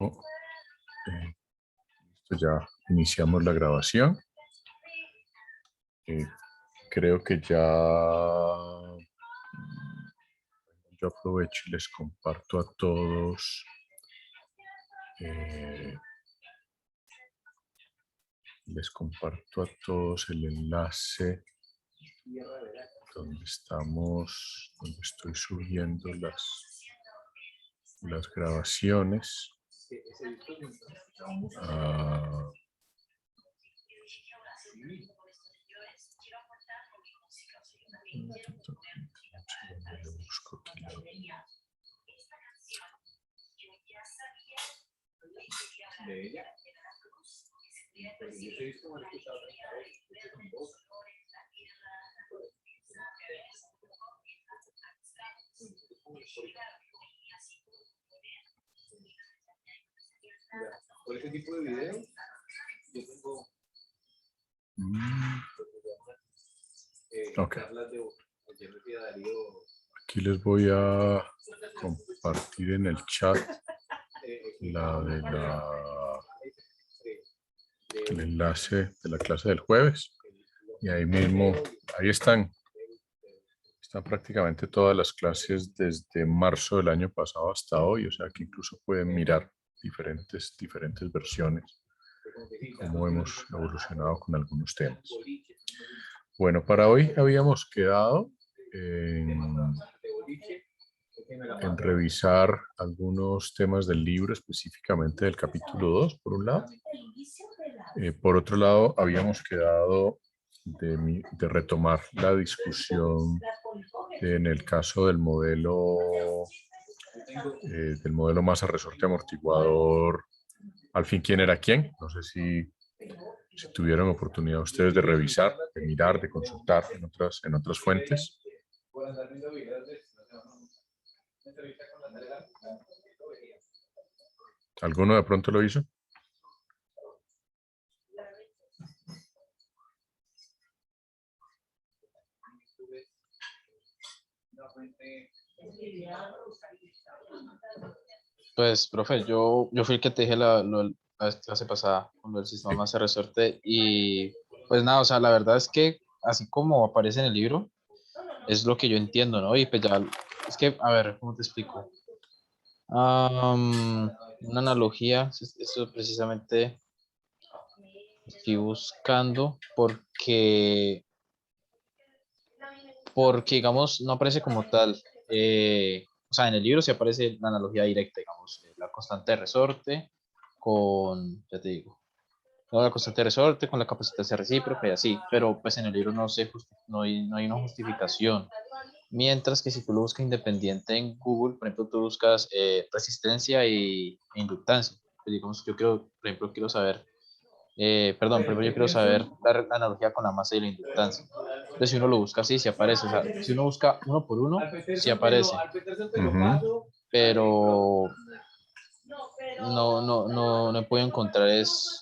Oh, listo, ya iniciamos la grabación. Creo que ya yo aprovecho y les comparto a todos el enlace donde estoy subiendo las grabaciones. Busco aquí por este tipo de videos, yo tengo okay. Aquí les voy a compartir en el chat el enlace de la clase del jueves, y ahí mismo, ahí están prácticamente todas las clases desde marzo del año pasado hasta hoy, o sea que incluso pueden mirar diferentes versiones, cómo hemos evolucionado con algunos temas. Bueno, para hoy habíamos quedado en revisar algunos temas del libro, específicamente del capítulo 2, por un lado. Por otro lado, habíamos quedado de retomar la discusión en el caso del modelo masa resorte amortiguador. Al fin, ¿quién era quién? No sé si tuvieron oportunidad ustedes de revisar, de mirar, de consultar en otras fuentes. ¿Alguno de pronto lo hizo? Pues, profe, yo fui el que te dije la clase pasada con el sistema masa resorte y pues nada, o sea, la verdad es que así como aparece en el libro, es lo que yo entiendo, ¿no? Y pues ya, es que, a ver, ¿cómo te explico? Una analogía, eso precisamente estoy buscando porque digamos, no aparece como tal. O sea, en el libro sí aparece la analogía directa, digamos, la constante de resorte con, ya te digo, no, la constante de resorte con la capacitancia recíproca y así, pero pues en el libro no hay una justificación. Mientras que si tú lo buscas independiente en Google, por ejemplo, tú buscas resistencia e inductancia. Pues digamos, yo quiero, por ejemplo, quiero saber, primero yo quiero saber la analogía con la masa y la inductancia. Entonces, si uno lo busca así, sí aparece. O sea, si uno busca uno por uno, sí aparece. Pero no he podido encontrar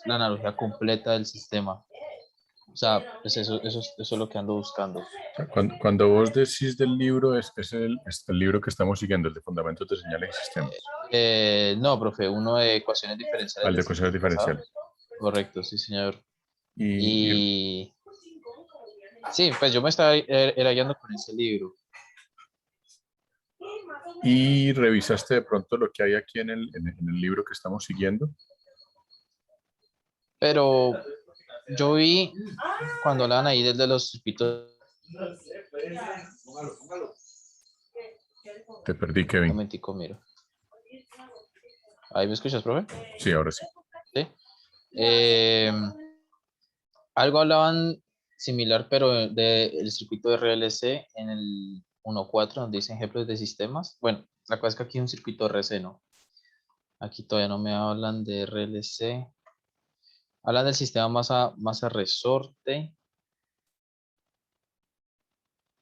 la analogía completa del sistema. O sea, pues eso es lo que ando buscando. Cuando vos decís del libro, es el libro que estamos siguiendo, el de Fundamentos de Señales y Sistemas. No, profe, uno de ecuaciones diferenciales. Al de ecuaciones diferenciales. Correcto, sí, señor. Y sí, pues yo me estaba guiando con ese libro. ¿Y revisaste de pronto lo que hay aquí en el libro que estamos siguiendo? Pero yo vi cuando hablan ahí desde los circuitos. Te perdí, Kevin. Un momentico, miro. ¿Ahí me escuchas, profe? Sí, ahora sí. Sí. Algo hablaban similar, pero del circuito de RLC en el 1.4, donde dicen ejemplos de sistemas. Bueno, la cosa es que aquí hay un circuito RC, ¿no? Aquí todavía no me hablan de RLC. Hablan del sistema masa resorte,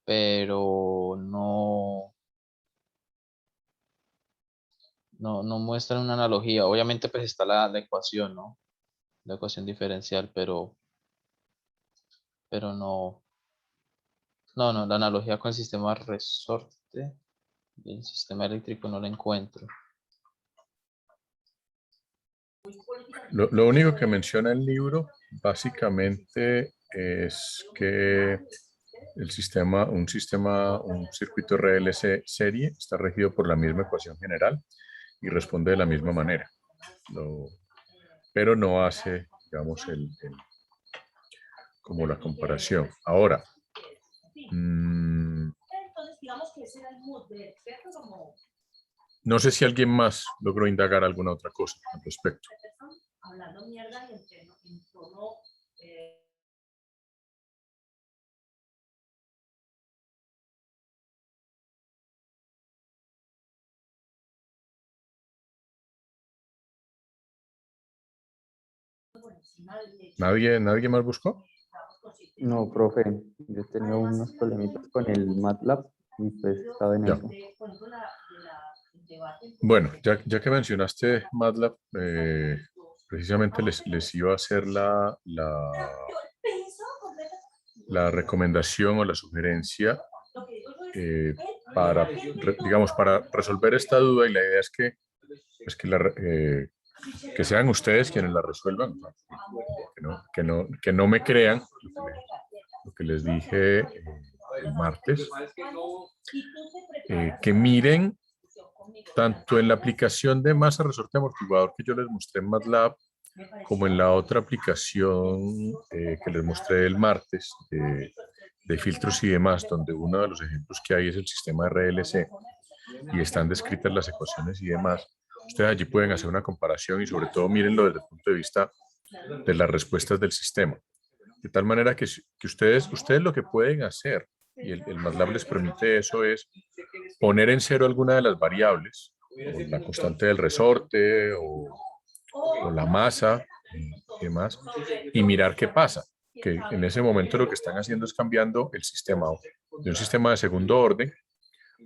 pero no muestran una analogía. Obviamente, pues está la ecuación, ¿no? La ecuación diferencial, pero no, la analogía con el sistema resorte y el sistema eléctrico no la encuentro. Lo único que menciona el libro básicamente es que un circuito RLC serie está regido por la misma ecuación general y responde de la misma manera. Pero no hace, digamos, como la comparación. Ahora, no sé si alguien más logró indagar alguna otra cosa al respecto. ¿Nadie más buscó? No, profe, yo he tenido unos problemitas con el MATLAB y pues estaba en Ya. eso. Bueno, ya que mencionaste MATLAB, precisamente les iba a hacer la recomendación o la sugerencia para resolver esta duda, y la idea es pues que sean ustedes quienes la resuelvan, que no me crean lo que les dije el martes, que miren tanto en la aplicación de masa resorte amortiguador que yo les mostré en MATLAB, como en la otra aplicación que les mostré el martes de filtros y demás, donde uno de los ejemplos que hay es el sistema RLC y están descritas las ecuaciones y demás. Ustedes allí pueden hacer una comparación y sobre todo mírenlo desde el punto de vista de las respuestas del sistema. De tal manera que ustedes lo que pueden hacer, y el MATLAB les permite eso, es poner en cero alguna de las variables, o la constante del resorte, o la masa y demás, y mirar qué pasa. Que en ese momento lo que están haciendo es cambiando el sistema de un sistema de segundo orden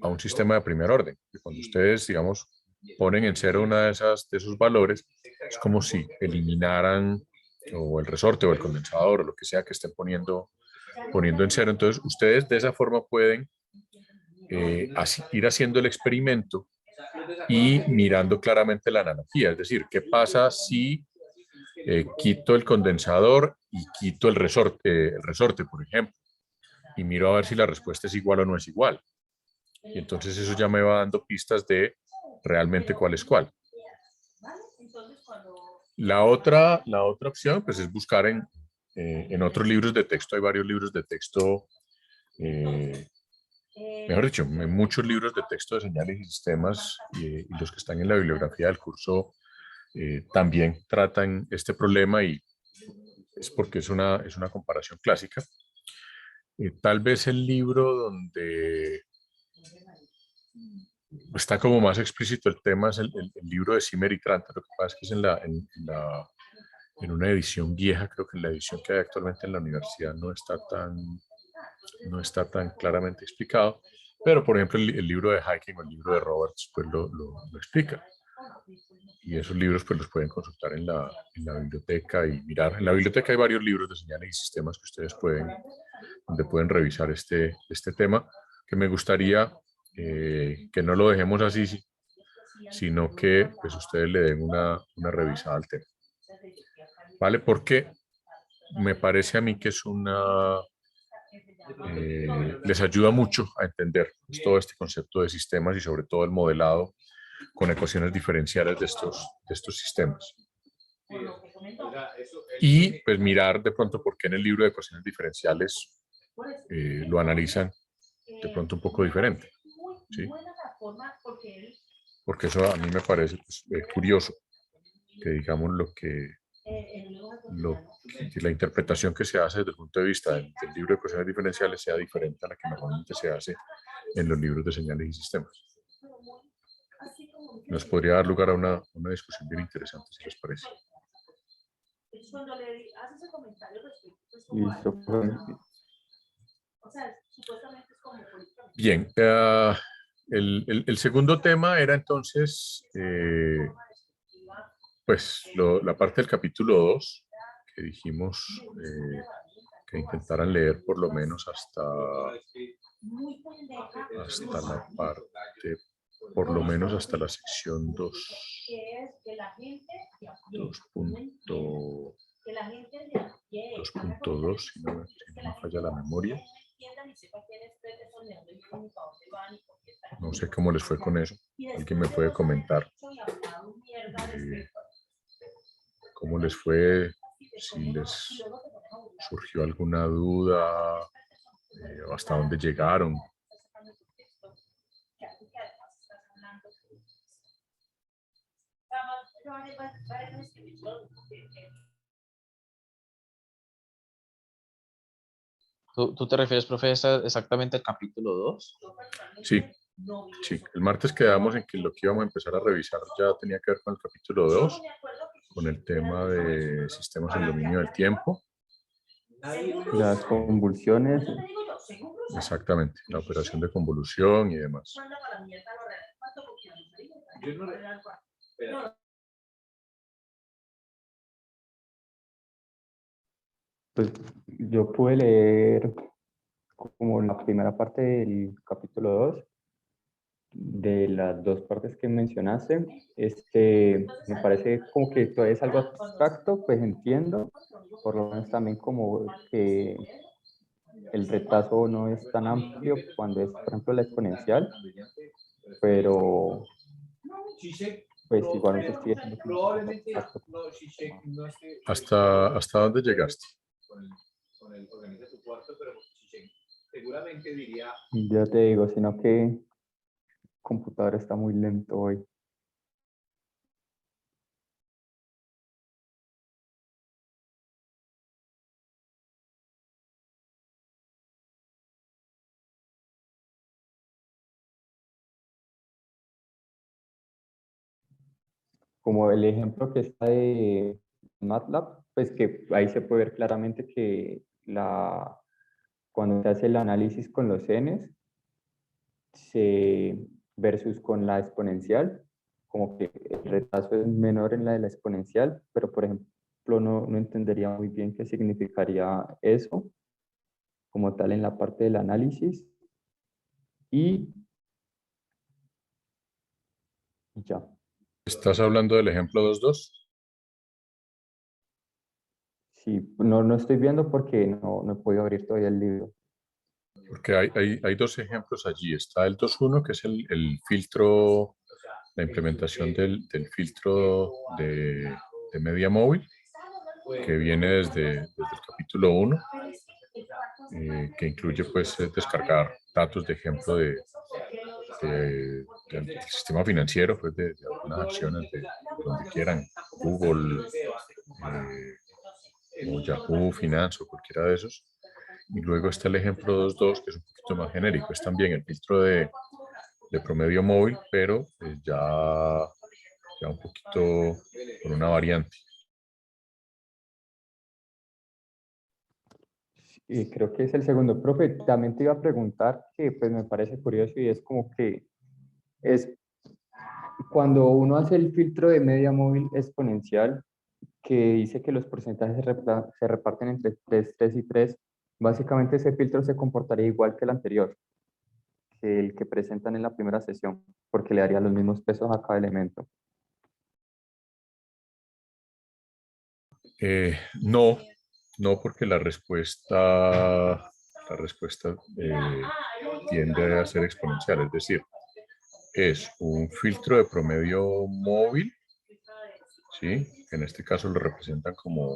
a un sistema de primer orden. Y cuando ustedes, digamos, ponen en cero una de esos valores, es como si eliminaran o el resorte o el condensador o lo que sea que estén poniendo en cero. Entonces, ustedes de esa forma pueden ir haciendo el experimento y mirando claramente la analogía. Es decir, ¿qué pasa si quito el condensador y quito el resorte, por ejemplo? Y miro a ver si la respuesta es igual o no es igual. Y entonces eso ya me va dando pistas de realmente cuál es cuál. La otra opción pues es buscar en otros libros de texto. Hay varios libros de texto, mejor dicho, en muchos libros de texto de señales y sistemas, y los que están en la bibliografía del curso también tratan este problema, y es porque es una comparación clásica. Tal vez el libro donde está como más explícito el tema es el libro de Zimmer y Tranter. Lo que pasa es que es en una edición vieja. Creo que en la edición que hay actualmente en la universidad no está tan claramente explicado, pero por ejemplo el libro de Hiking o el libro de Roberts pues lo explica, y esos libros pues los pueden consultar en la biblioteca y mirar. En la biblioteca hay varios libros de señales y sistemas que ustedes donde pueden revisar este tema, que me gustaría que no lo dejemos así, sino que pues ustedes le den una revisada al tema. ¿Vale? Porque me parece a mí que es les ayuda mucho a entender pues, todo este concepto de sistemas y sobre todo el modelado con ecuaciones diferenciales de estos sistemas. Y pues mirar de pronto por qué en el libro de ecuaciones diferenciales lo analizan de pronto un poco diferente, ¿sí? Porque eso a mí me parece pues, curioso, que digamos que la interpretación que se hace desde el punto de vista del libro de ecuaciones diferenciales sea diferente a la que normalmente se hace en los libros de señales y sistemas. Nos podría dar lugar a una discusión bien interesante, si les parece. Listo, profe. Bien, el segundo tema era entonces, pues la parte del capítulo 2, que dijimos que intentaran leer por lo menos hasta la parte, por lo menos hasta la sección 2. 2.2, si no me falla la memoria. No sé cómo les fue con eso. ¿Alguien me puede comentar cómo les fue? Si les surgió alguna duda, hasta dónde llegaron. ¿Tú te refieres, profe, exactamente al capítulo 2? Sí, sí. El martes quedamos en que lo que íbamos a empezar a revisar ya tenía que ver con el capítulo 2, con el tema de sistemas en dominio del tiempo. Las convulsiones, Exactamente, la operación de convolución y demás. pues yo pude leer como la primera parte del capítulo 2, de las dos partes que mencionaste. Me parece como que todavía es algo abstracto, pues entiendo, por lo menos también como que el retazo no es tan amplio cuando es, por ejemplo, la exponencial, pero pues igualmente sigue siendo como un poco abstracto. ¿Hasta dónde llegaste? Ya te digo, sino que el computador está muy lento hoy. Como el ejemplo que está de MATLAB, pues que ahí se puede ver claramente que cuando se hace el análisis con los n's, versus con la exponencial, como que el retraso es menor en la de la exponencial, pero por ejemplo no entendería muy bien qué significaría eso como tal en la parte del análisis. Y ya. ¿Estás hablando del ejemplo 2.2? Sí, no estoy viendo porque no he podido abrir todavía el libro. Porque hay dos ejemplos allí. Está el 2.1, que es el filtro, la implementación del filtro de media móvil, que viene desde el capítulo 1, que incluye pues descargar datos de ejemplo del sistema financiero, pues de algunas acciones de donde quieran, Google, o Yahoo Finance o cualquiera de esos. Y luego está el ejemplo 2.2, que es un poquito más genérico. Es también el filtro de promedio móvil, pero ya un poquito con una variante. Y creo que es el segundo. Profe, también te iba a preguntar que pues me parece curioso y es como que es cuando uno hace el filtro de media móvil exponencial, que dice que los porcentajes se reparten entre 3, 3 y 3, básicamente ese filtro se comportaría igual que el anterior, que el que presentan en la primera sesión, porque le daría los mismos pesos a cada elemento. No, porque la respuesta tiende a ser exponencial, es decir, es un filtro de promedio móvil, ¿sí? Que en este caso lo representan como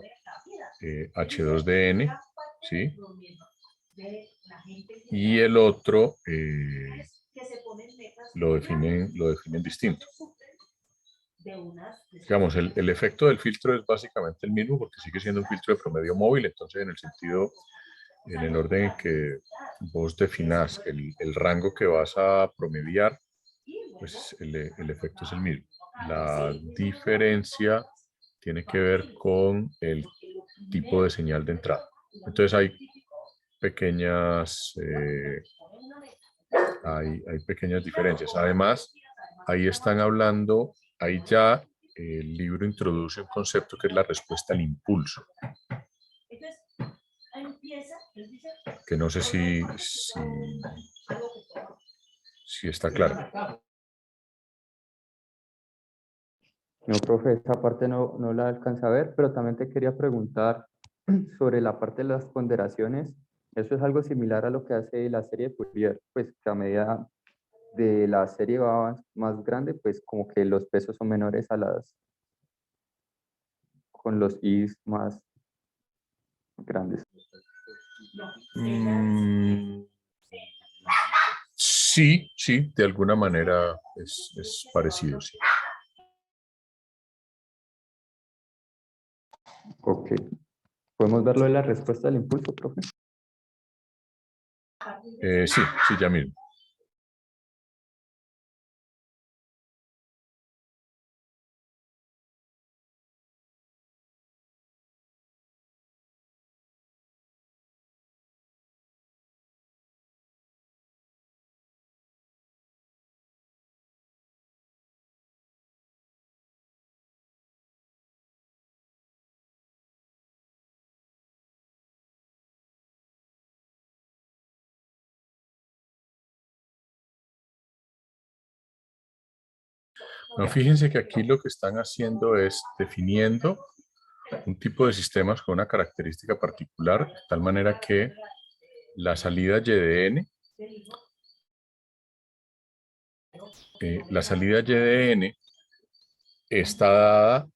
H2DN, ¿sí? Y el otro lo definen distinto. Digamos, el efecto del filtro es básicamente el mismo porque sigue siendo un filtro de promedio móvil, entonces en el orden en que vos definás el rango que vas a promediar, pues el efecto es el mismo. La diferencia tiene que ver con el tipo de señal de entrada. Entonces hay pequeñas diferencias. Además, ahí están hablando, ahí ya el libro introduce un concepto que es la respuesta al impulso. Que no sé si está claro. No, profe, esa parte no la alcanza a ver, pero también te quería preguntar sobre la parte de las ponderaciones. Eso es algo similar a lo que hace la serie de Fourier, pues que a medida de la serie va más grande, pues como que los pesos son menores con los i's más grandes. Sí, sí, de alguna manera es parecido, sí. Ok. ¿Podemos verlo en la respuesta del impulso, profe? Sí, sí, ya mismo. No, fíjense que aquí lo que están haciendo es definiendo un tipo de sistemas con una característica particular, de tal manera que la salida Y de n, está dada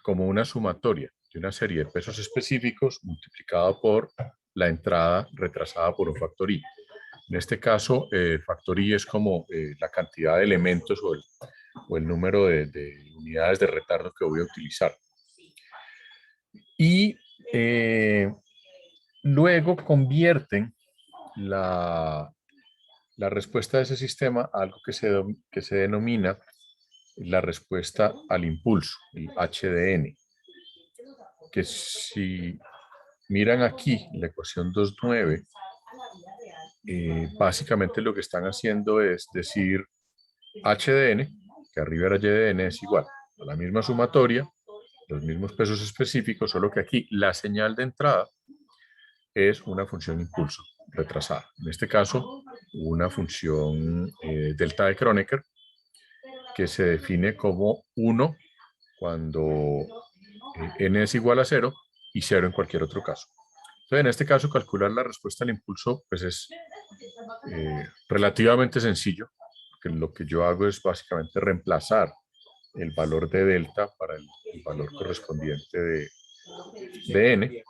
como una sumatoria de una serie de pesos específicos multiplicada por la entrada retrasada por un factor i. En este caso, factor i es como la cantidad de elementos o el número de unidades de retardo que voy a utilizar. Y luego convierten la respuesta de ese sistema a algo que se denomina la respuesta al impulso, el HDN, que si miran aquí la ecuación 2.9, básicamente lo que están haciendo es decir H de n, que arriba era Y de n, es igual a la misma sumatoria, los mismos pesos específicos, solo que aquí la señal de entrada es una función impulso retrasada. En este caso, una función delta de Kronecker, que se define como 1 cuando n es igual a 0 y 0 en cualquier otro caso. Entonces, en este caso, calcular la respuesta al impulso pues es relativamente sencillo, porque lo que yo hago es básicamente reemplazar el valor de delta para el valor correspondiente de n,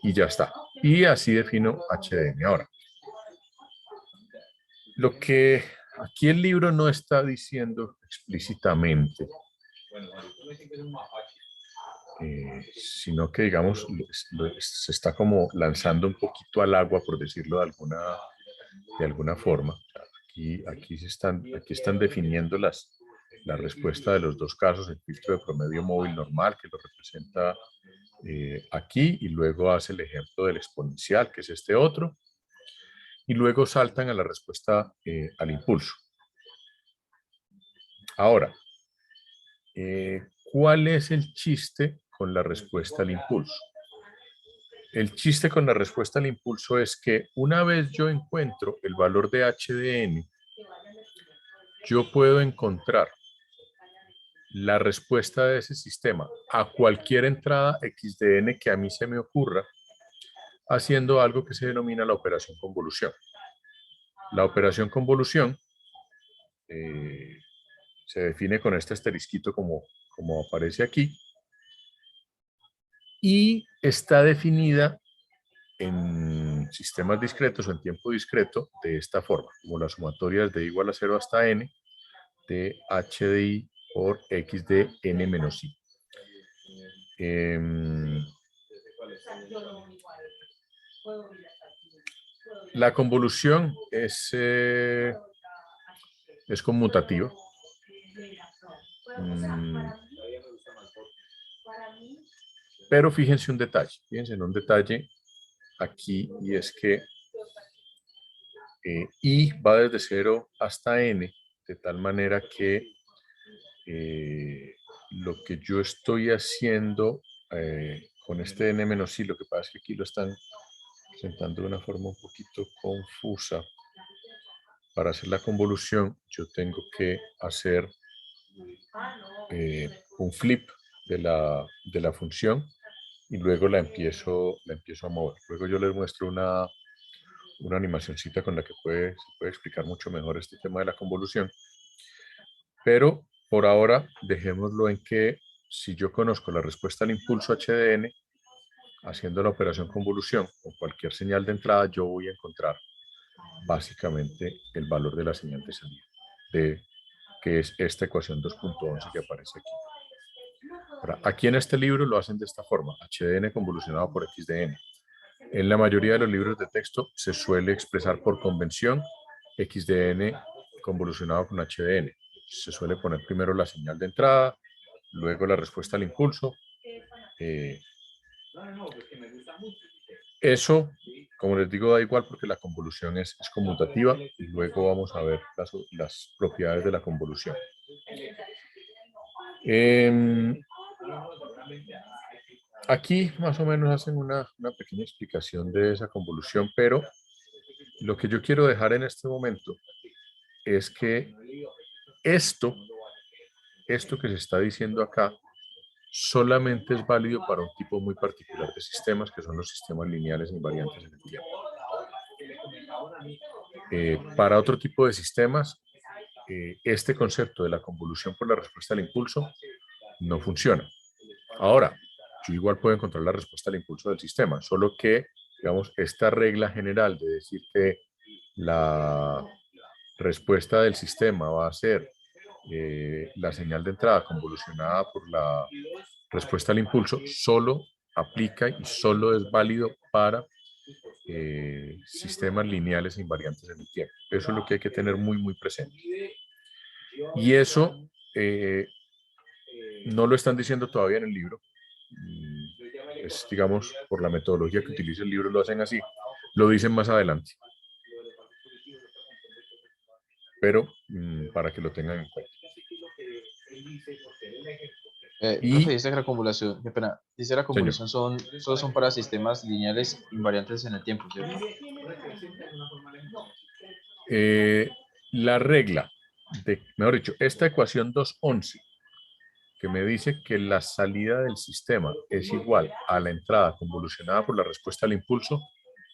y ya está. Y así defino h de n. Ahora, lo que aquí el libro no está diciendo explícitamente, sino que, digamos, se está como lanzando un poquito al agua, por decirlo de alguna forma. Aquí están definiendo la respuesta de los dos casos, el filtro de promedio móvil normal, que lo representa aquí, y luego hace el ejemplo del exponencial, que es este otro, y luego saltan a la respuesta al impulso. Ahora, ¿cuál es el chiste con la respuesta al impulso? El chiste con la respuesta al impulso es que una vez yo encuentro el valor de h de n, yo puedo encontrar la respuesta de ese sistema a cualquier entrada x de n que a mí se me ocurra, haciendo algo que se denomina la operación convolución. La operación convolución se define con este asterisquito como aparece aquí, y está definida en sistemas discretos o en tiempo discreto de esta forma, como las sumatorias de igual a 0 hasta n de h de i por x de n menos i. La convolución es conmutativa. Pero fíjense en un detalle aquí, y es que i va desde 0 hasta n, de tal manera que lo que yo estoy haciendo con este n menos i, lo que pasa es que aquí lo están presentando de una forma un poquito confusa. Para hacer la convolución, yo tengo que hacer un flip de la función y luego la empiezo a mover. Luego yo les muestro una animacioncita con la que se puede explicar mucho mejor este tema de la convolución. Pero por ahora dejémoslo en que si yo conozco la respuesta al impulso HDN, haciendo la operación convolución o cualquier señal de entrada, yo voy a encontrar básicamente el valor de la señal de salida, que es esta ecuación 2.11 que aparece aquí. Ahora, aquí en este libro lo hacen de esta forma, HDN convolucionado por X de n. En la mayoría de los libros de texto se suele expresar por convención X de n convolucionado con H de n. Se suele poner primero la señal de entrada, luego la respuesta al impulso. Eso, como les digo, da igual porque la convolución es conmutativa y luego vamos a ver las propiedades de la convolución. Aquí más o menos hacen una pequeña explicación de esa convolución, pero lo que yo quiero dejar en este momento es que esto que se está diciendo acá solamente es válido para un tipo muy particular de sistemas, que son los sistemas lineales invariantes en el tiempo. Para otro tipo de sistemas, este concepto de la convolución por la respuesta al impulso no funciona. Ahora, yo igual puedo encontrar la respuesta al impulso del sistema, solo que, digamos, esta regla general de decir que la respuesta del sistema va a ser la señal de entrada convolucionada por la respuesta al impulso, solo aplica y solo es válido para sistemas lineales e invariantes en el tiempo. Eso es lo que hay que tener muy, muy presente. Y eso no lo están diciendo todavía en el libro. Es, digamos, por la metodología que utiliza el libro, lo hacen así. Lo dicen más adelante. Pero para que lo tengan en cuenta. Profe, dice que la convolución, qué pena, dice la Señor, convolución solo son para sistemas lineales invariantes en el tiempo, ¿cierto? la regla mejor dicho, esta ecuación 2.11 que me dice que la salida del sistema es igual a la entrada convolucionada por la respuesta al impulso,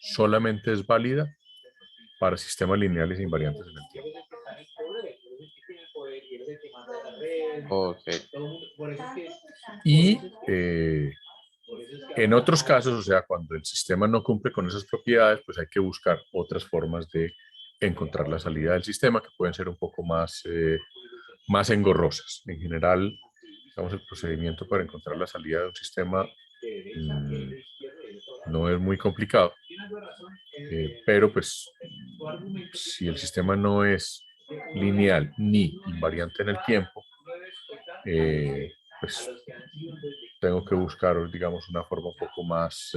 solamente es válida para sistemas lineales e invariantes en el tiempo. Ok. Y en otros casos, o sea, cuando el sistema no cumple con esas propiedades, pues hay que buscar otras formas de encontrar la salida del sistema que pueden ser un poco más, más engorrosas. En general, digamos, el procedimiento para encontrar la salida de un sistema no es muy complicado, pero pues si el sistema no es lineal ni invariante en el tiempo, pues tengo que buscar, digamos, una forma un poco más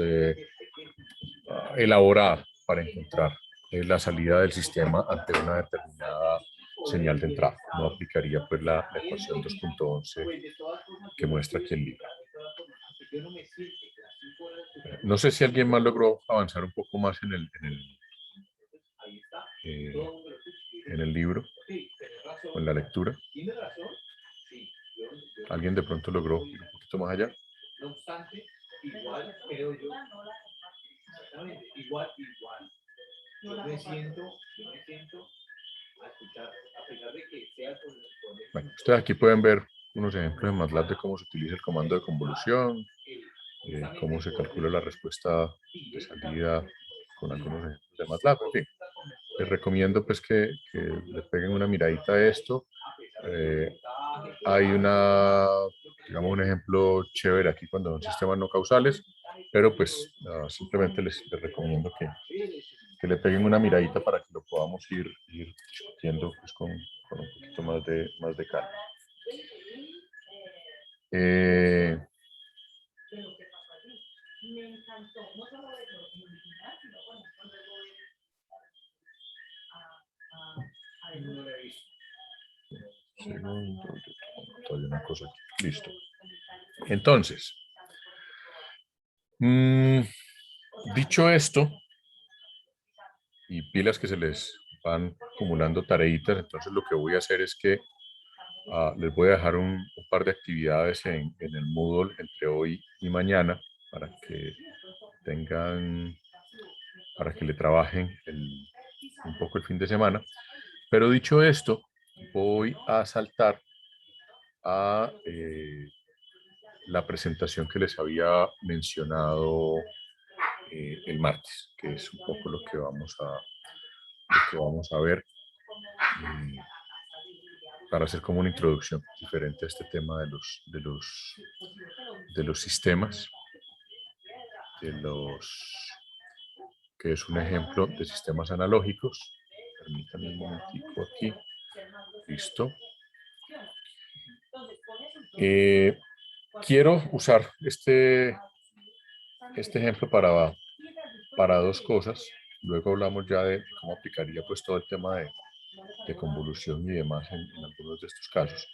elaborada para encontrar la salida del sistema ante una determinada señal de entrada. No aplicaría pues la ecuación 2.11 que muestra aquí el libro. No sé si alguien más logró avanzar un poco más en el libro o en la lectura. ¿Alguien de pronto logró ir un poquito más allá? No obstante, igual creo yo, exactamente, igual, yo me siento a escuchar, a pesar de que sea con bueno, ustedes aquí pueden ver unos ejemplos en MATLAB de cómo se utiliza el comando de convolución, cómo se calcula la respuesta de salida con algunos ejemplos de MATLAB. En fin, les recomiendo pues que le peguen una miradita a esto. Hay digamos, un ejemplo chévere aquí cuando son sistemas no causales, pero pues simplemente les recomiendo que le peguen una miradita para que lo podamos ir discutiendo pues, con un poquito más de calma. Segundo, todavía una cosa aquí. Listo. Entonces, dicho esto, y pilas que se les van acumulando tareitas, entonces lo que voy a hacer es que Les voy a dejar un par de actividades en el Moodle entre hoy y mañana para que tengan, para que le trabajen un poco el fin de semana. Pero dicho esto, voy a saltar a la presentación que les había mencionado el martes, que es un poco lo que vamos a ver para hacer como una introducción diferente a este tema de los sistemas, que es un ejemplo de sistemas analógicos. Permítanme un momentico aquí. Listo. Quiero usar este ejemplo para dos cosas. Luego hablamos ya de cómo aplicaría pues todo el tema de convolución y demás en algunos de estos casos.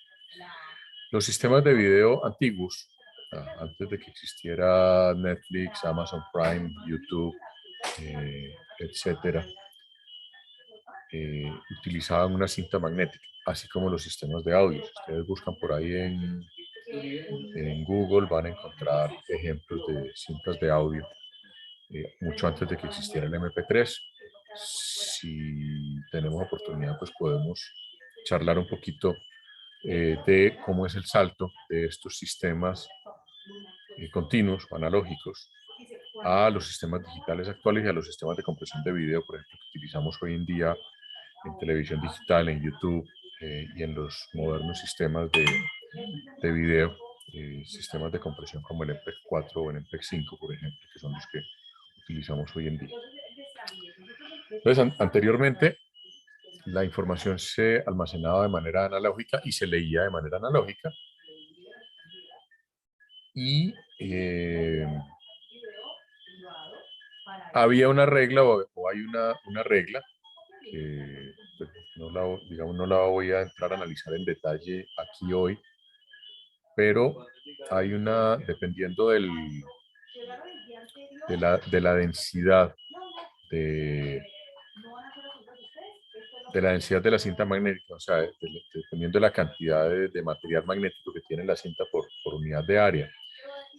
Los sistemas de video antiguos, antes de que existiera Netflix, Amazon Prime, YouTube, etcétera, utilizaban una cinta magnética, así como los sistemas de audio. Si ustedes buscan por ahí en Google, van a encontrar ejemplos de cintas de audio mucho antes de que existiera el MP3. Si tenemos oportunidad, pues podemos charlar un poquito de cómo es el salto de estos sistemas continuos o analógicos a los sistemas digitales actuales y a los sistemas de compresión de video, por ejemplo, que utilizamos hoy en día en televisión digital, en YouTube y en los modernos sistemas de video, sistemas de compresión como el MPEG-4 o el MPEG-5, por ejemplo, que son los que utilizamos hoy en día. Entonces, anteriormente, la información se almacenaba de manera analógica y se leía de manera analógica. Y había una regla, o hay una regla, que pues, no la voy a entrar a analizar en detalle aquí hoy, pero hay una, dependiendo de la densidad de la densidad de la cinta magnética, o sea, dependiendo de la cantidad de material magnético que tiene la cinta por unidad de área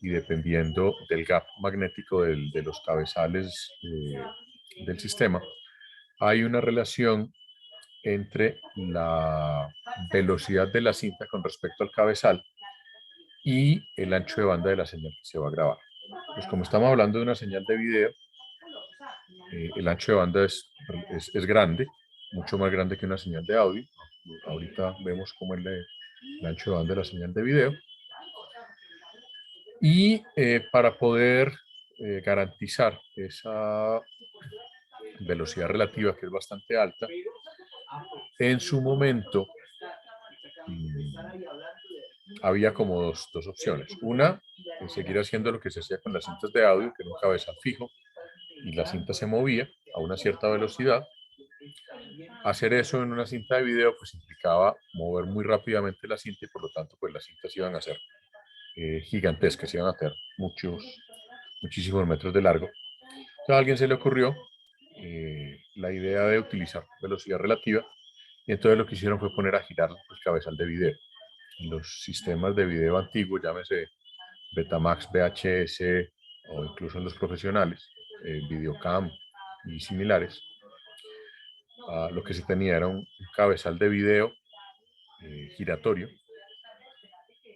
y dependiendo del gap magnético de los cabezales del sistema, hay una relación entre la velocidad de la cinta con respecto al cabezal y el ancho de banda de la señal que se va a grabar. Pues como estamos hablando de una señal de video, el ancho de banda es grande, mucho más grande que una señal de audio. Ahorita vemos cómo es el ancho de banda de la señal de video. Y para poder garantizar esa velocidad relativa, que es bastante alta, en su momento había como dos opciones. Una, seguir haciendo lo que se hacía con las cintas de audio, que era un cabezal fijo, y la cinta se movía a una cierta velocidad. Hacer eso en una cinta de video pues implicaba mover muy rápidamente la cinta y por lo tanto pues las cintas iban a ser gigantescas, iban a tener muchísimos metros de largo. Entonces a alguien se le ocurrió la idea de utilizar velocidad relativa y entonces lo que hicieron fue poner a girar el cabezal de video. En los sistemas de video antiguos, llámese Betamax, VHS o incluso en los profesionales, Videocam y similares, lo que se tenía era un cabezal de video giratorio,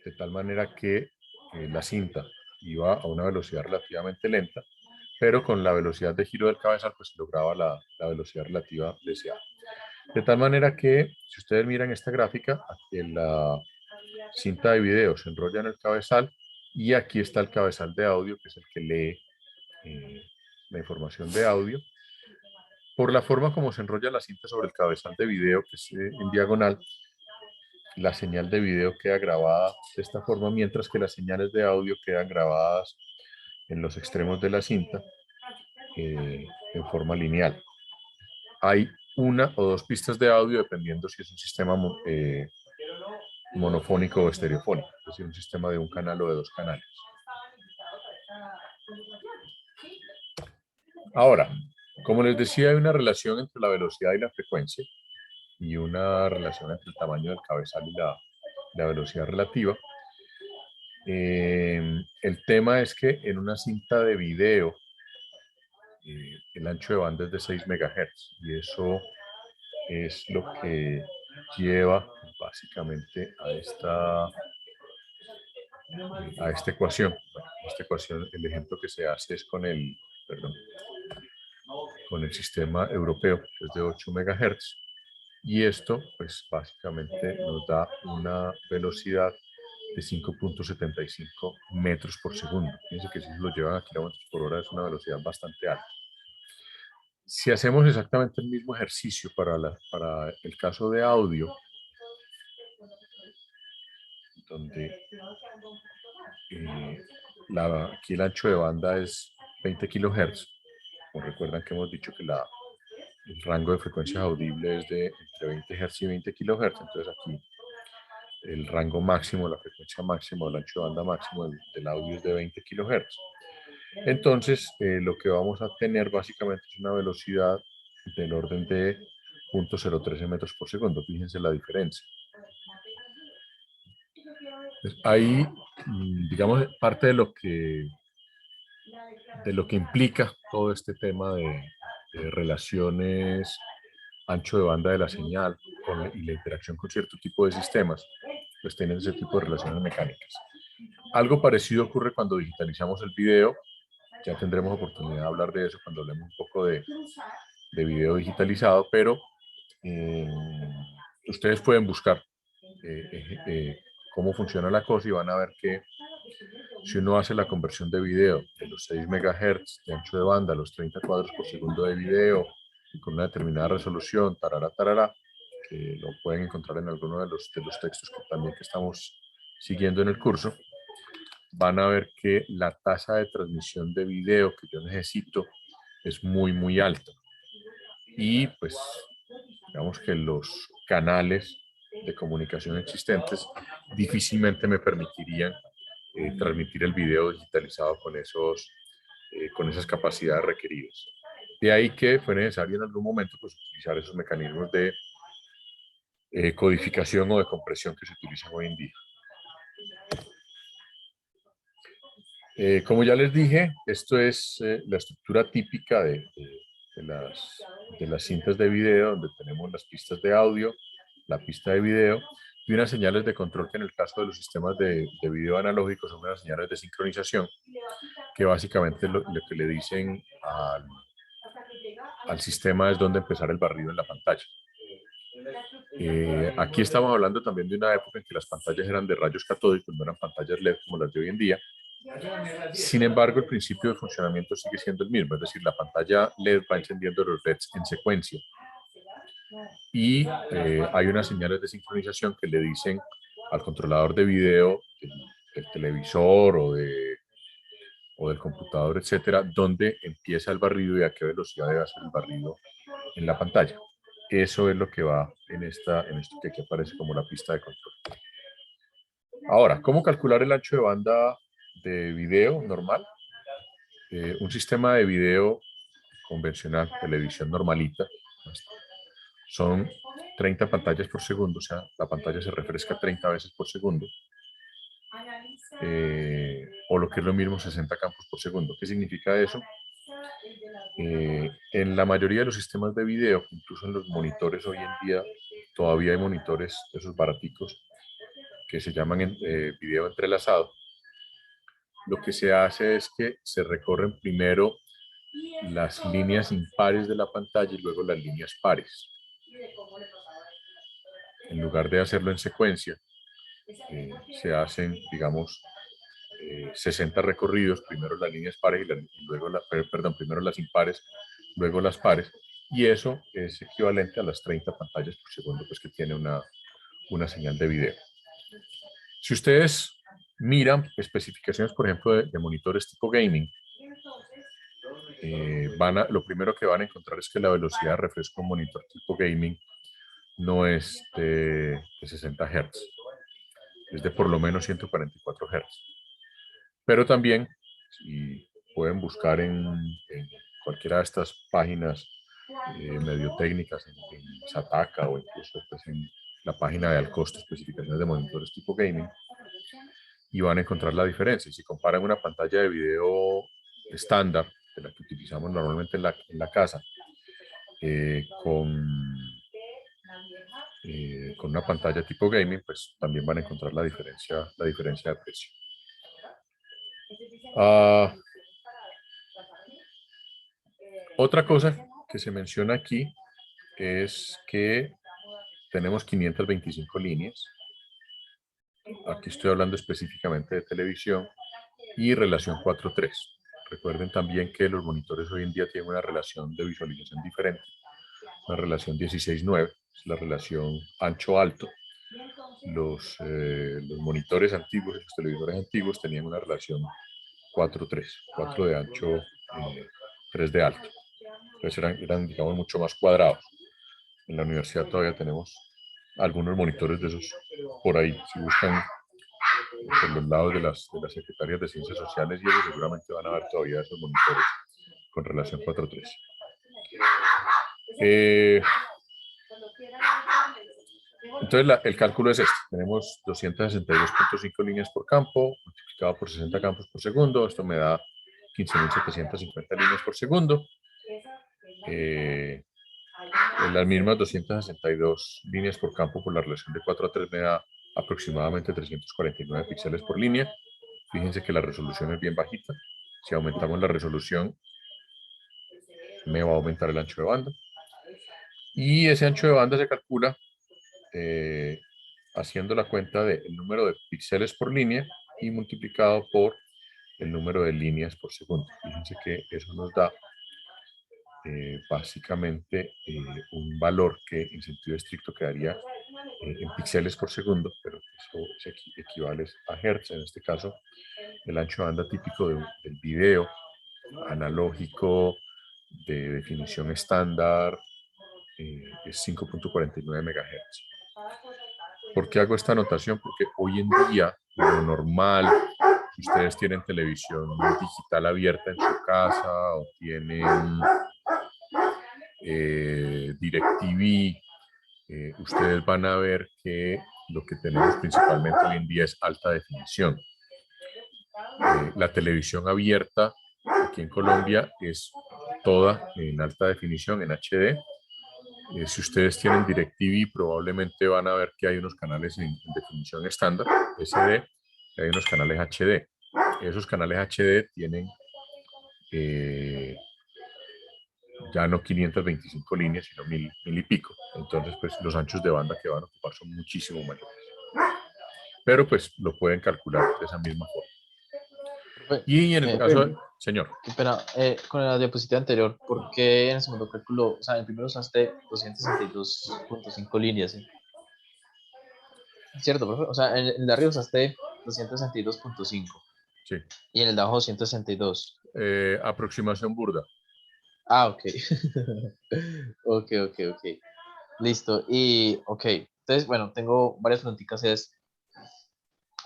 de tal manera que la cinta iba a una velocidad relativamente lenta, pero con la velocidad de giro del cabezal pues lograba la velocidad relativa deseada. De tal manera que, si ustedes miran esta gráfica, la cinta de video se enrolla en el cabezal y aquí está el cabezal de audio, que es el que lee la información de audio. Por la forma como se enrolla la cinta sobre el cabezal de video, que es en diagonal, la señal de video queda grabada de esta forma, mientras que las señales de audio quedan grabadas en los extremos de la cinta en forma lineal. Hay una o dos pistas de audio dependiendo si es un sistema monofónico o estereofónico, es decir, un sistema de un canal o de dos canales. Ahora, como les decía, hay una relación entre la velocidad y la frecuencia y una relación entre el tamaño del cabezal la velocidad relativa. El tema es que en una cinta de video el ancho de banda es de 6 MHz y eso es lo que lleva básicamente a esta ecuación. Bueno, esta ecuación, el ejemplo que se hace es con con el sistema europeo, que es de 8 MHz. Y esto, pues básicamente nos da una velocidad de 5.75 metros por segundo. Fíjense que si lo llevan a kilómetros por hora es una velocidad bastante alta. Si hacemos exactamente el mismo ejercicio para el caso de audio, donde aquí el ancho de banda es 20 kHz, como recuerdan que hemos dicho que el rango de frecuencias audibles es de entre 20 Hz y 20 kHz, entonces aquí el rango máximo, la frecuencia máxima, el ancho de banda máximo del audio es de 20 kHz. Entonces, lo que vamos a tener básicamente es una velocidad del orden de 0.013 metros por segundo. Fíjense la diferencia. Pues ahí, digamos, parte de lo que implica todo este tema de relaciones ancho de banda de la señal y la interacción con cierto tipo de sistemas, pues tienen ese tipo de relaciones mecánicas. Algo parecido ocurre cuando digitalizamos el video. Ya tendremos oportunidad de hablar de eso cuando hablemos un poco de video digitalizado, pero ustedes pueden buscar cómo funciona la cosa y van a ver que si uno hace la conversión de video de los 6 MHz de ancho de banda a los 30 cuadros por segundo de video y con una determinada resolución, tarara, que lo pueden encontrar en alguno de los textos que también que estamos siguiendo en el curso, van a ver que la tasa de transmisión de video que yo necesito es muy alta. Y pues, digamos que los canales de comunicación existentes difícilmente me permitirían transmitir el video digitalizado con esas capacidades requeridas. De ahí que fue necesario en algún momento pues, utilizar esos mecanismos de codificación o de compresión que se utilizan hoy en día. Como ya les dije, esto es la estructura típica de las cintas de video, donde tenemos las pistas de audio, la pista de video y unas señales de control que en el caso de los sistemas de video analógicos son unas señales de sincronización que básicamente lo que le dicen al sistema es dónde empezar el barrido en la pantalla. Aquí estamos hablando también de una época en que las pantallas eran de rayos catódicos, no eran pantallas LED como las de hoy en día. Sin embargo, el principio de funcionamiento sigue siendo el mismo, es decir, la pantalla LED va encendiendo los LEDs en secuencia. Y hay unas señales de sincronización que le dicen al controlador de video del televisor o del computador, etcétera, dónde empieza el barrido y a qué velocidad debe hacer el barrido en la pantalla. Eso es lo que va en esto que aquí aparece como la pista de control. Ahora, ¿cómo calcular el ancho de banda de video normal? Un sistema de video convencional, televisión normalita, son 30 pantallas por segundo, o sea, la pantalla se refresca 30 veces por segundo, o lo que es lo mismo, 60 campos por segundo. ¿Qué significa eso? En la mayoría de los sistemas de video, incluso en los monitores hoy en día, todavía hay monitores, esos baraticos, que se llaman video entrelazado. Lo que se hace es que se recorren primero las líneas impares de la pantalla y luego las líneas pares. En lugar de hacerlo en secuencia, se hacen, digamos, 60 recorridos, primero las líneas pares y luego primero las impares, luego las pares, y eso es equivalente a las 30 pantallas por segundo pues, que tiene una señal de video. Si ustedes miran especificaciones, por ejemplo, de monitores tipo gaming, lo primero que van a encontrar es que la velocidad de refresco de un monitor tipo gaming no es de 60 Hz, es de por lo menos 144 Hz. Pero también, si pueden buscar en cualquiera de estas páginas medio técnicas, en Sataka o incluso pues, la página de al costo, especificaciones de monitores tipo gaming, y van a encontrar la diferencia. Y si comparan una pantalla de video estándar, de la que utilizamos normalmente en la casa, con una pantalla tipo gaming, pues también van a encontrar la diferencia de precio. Otra cosa que se menciona aquí es que tenemos 525 líneas. Aquí estoy hablando específicamente de televisión y relación 4:3. Recuerden también que los monitores hoy en día tienen una relación de visualización diferente. Una relación 16:9, es la relación ancho-alto. Los monitores antiguos, los televisores antiguos tenían una relación 4:3, 4 de ancho, 3 de alto. Entonces eran, digamos, mucho más cuadrados. En la universidad todavía tenemos algunos monitores de esos por ahí. Si buscan por los lados de las secretarias de Ciencias Sociales y eso, seguramente van a ver todavía esos monitores con relación 4:3. Entonces el cálculo es este. Tenemos 262.5 líneas por campo, multiplicado por 60 campos por segundo. Esto me da 15.750 líneas por segundo. Las mismas 262 líneas por campo por la relación de 4:3 me da aproximadamente 349 píxeles por línea. Fíjense que la resolución es bien bajita. Si aumentamos la resolución, me va a aumentar el ancho de banda. Y ese ancho de banda se calcula haciendo la cuenta del número de píxeles por línea y multiplicado por el número de líneas por segundo. Fíjense que eso nos da básicamente un valor que en sentido estricto quedaría en píxeles por segundo, pero eso equivale a hertz. En este caso, el ancho de banda típico del video analógico de definición estándar es 5.49 MHz. ¿Por qué hago esta anotación? Porque hoy en día lo normal, si ustedes tienen televisión digital abierta en su casa o tienen DirecTV, ustedes van a ver que lo que tenemos principalmente hoy en día es alta definición. La televisión abierta aquí en Colombia es toda en alta definición, en HD. Si ustedes tienen DirecTV, probablemente van a ver que hay unos canales en definición estándar, SD, y hay unos canales HD. Esos canales HD tienen ya no 525 líneas, sino mil y pico. Entonces, pues los anchos de banda que van a ocupar son muchísimo mayores. Pero pues lo pueden calcular de esa misma forma. Profe, Y en el caso de... Señor. espera, con la diapositiva anterior, ¿por qué en el segundo cálculo, o sea, en el primero usaste 262.5 líneas? ¿Cierto, profe? O sea, en el de arriba usaste 262.5 Sí. y en el de abajo 162. Aproximación burda. Ah, ok. Ok. Listo. Y, ok. Entonces, bueno, tengo varias preguntitas.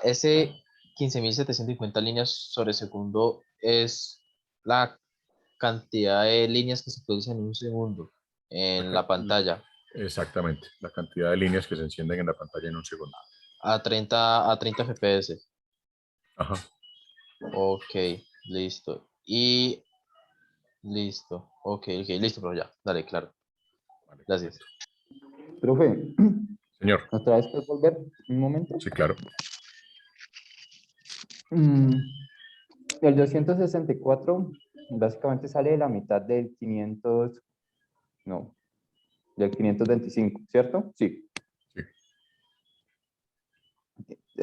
Ese 15.750 líneas sobre segundo es la cantidad de líneas que se producen en un segundo en la pantalla Exactamente, la cantidad de líneas que se encienden en la pantalla en un segundo. a 30 FPS. Ajá. Ok, listo. Y listo. Ok, listo, pero ya. Dale, claro. Vale, Gracias. Profe, señor. ¿otra vez puedes volver un momento? Sí, claro. El 264 básicamente sale de la mitad del 500, no, del 525, ¿cierto? Sí. Sí.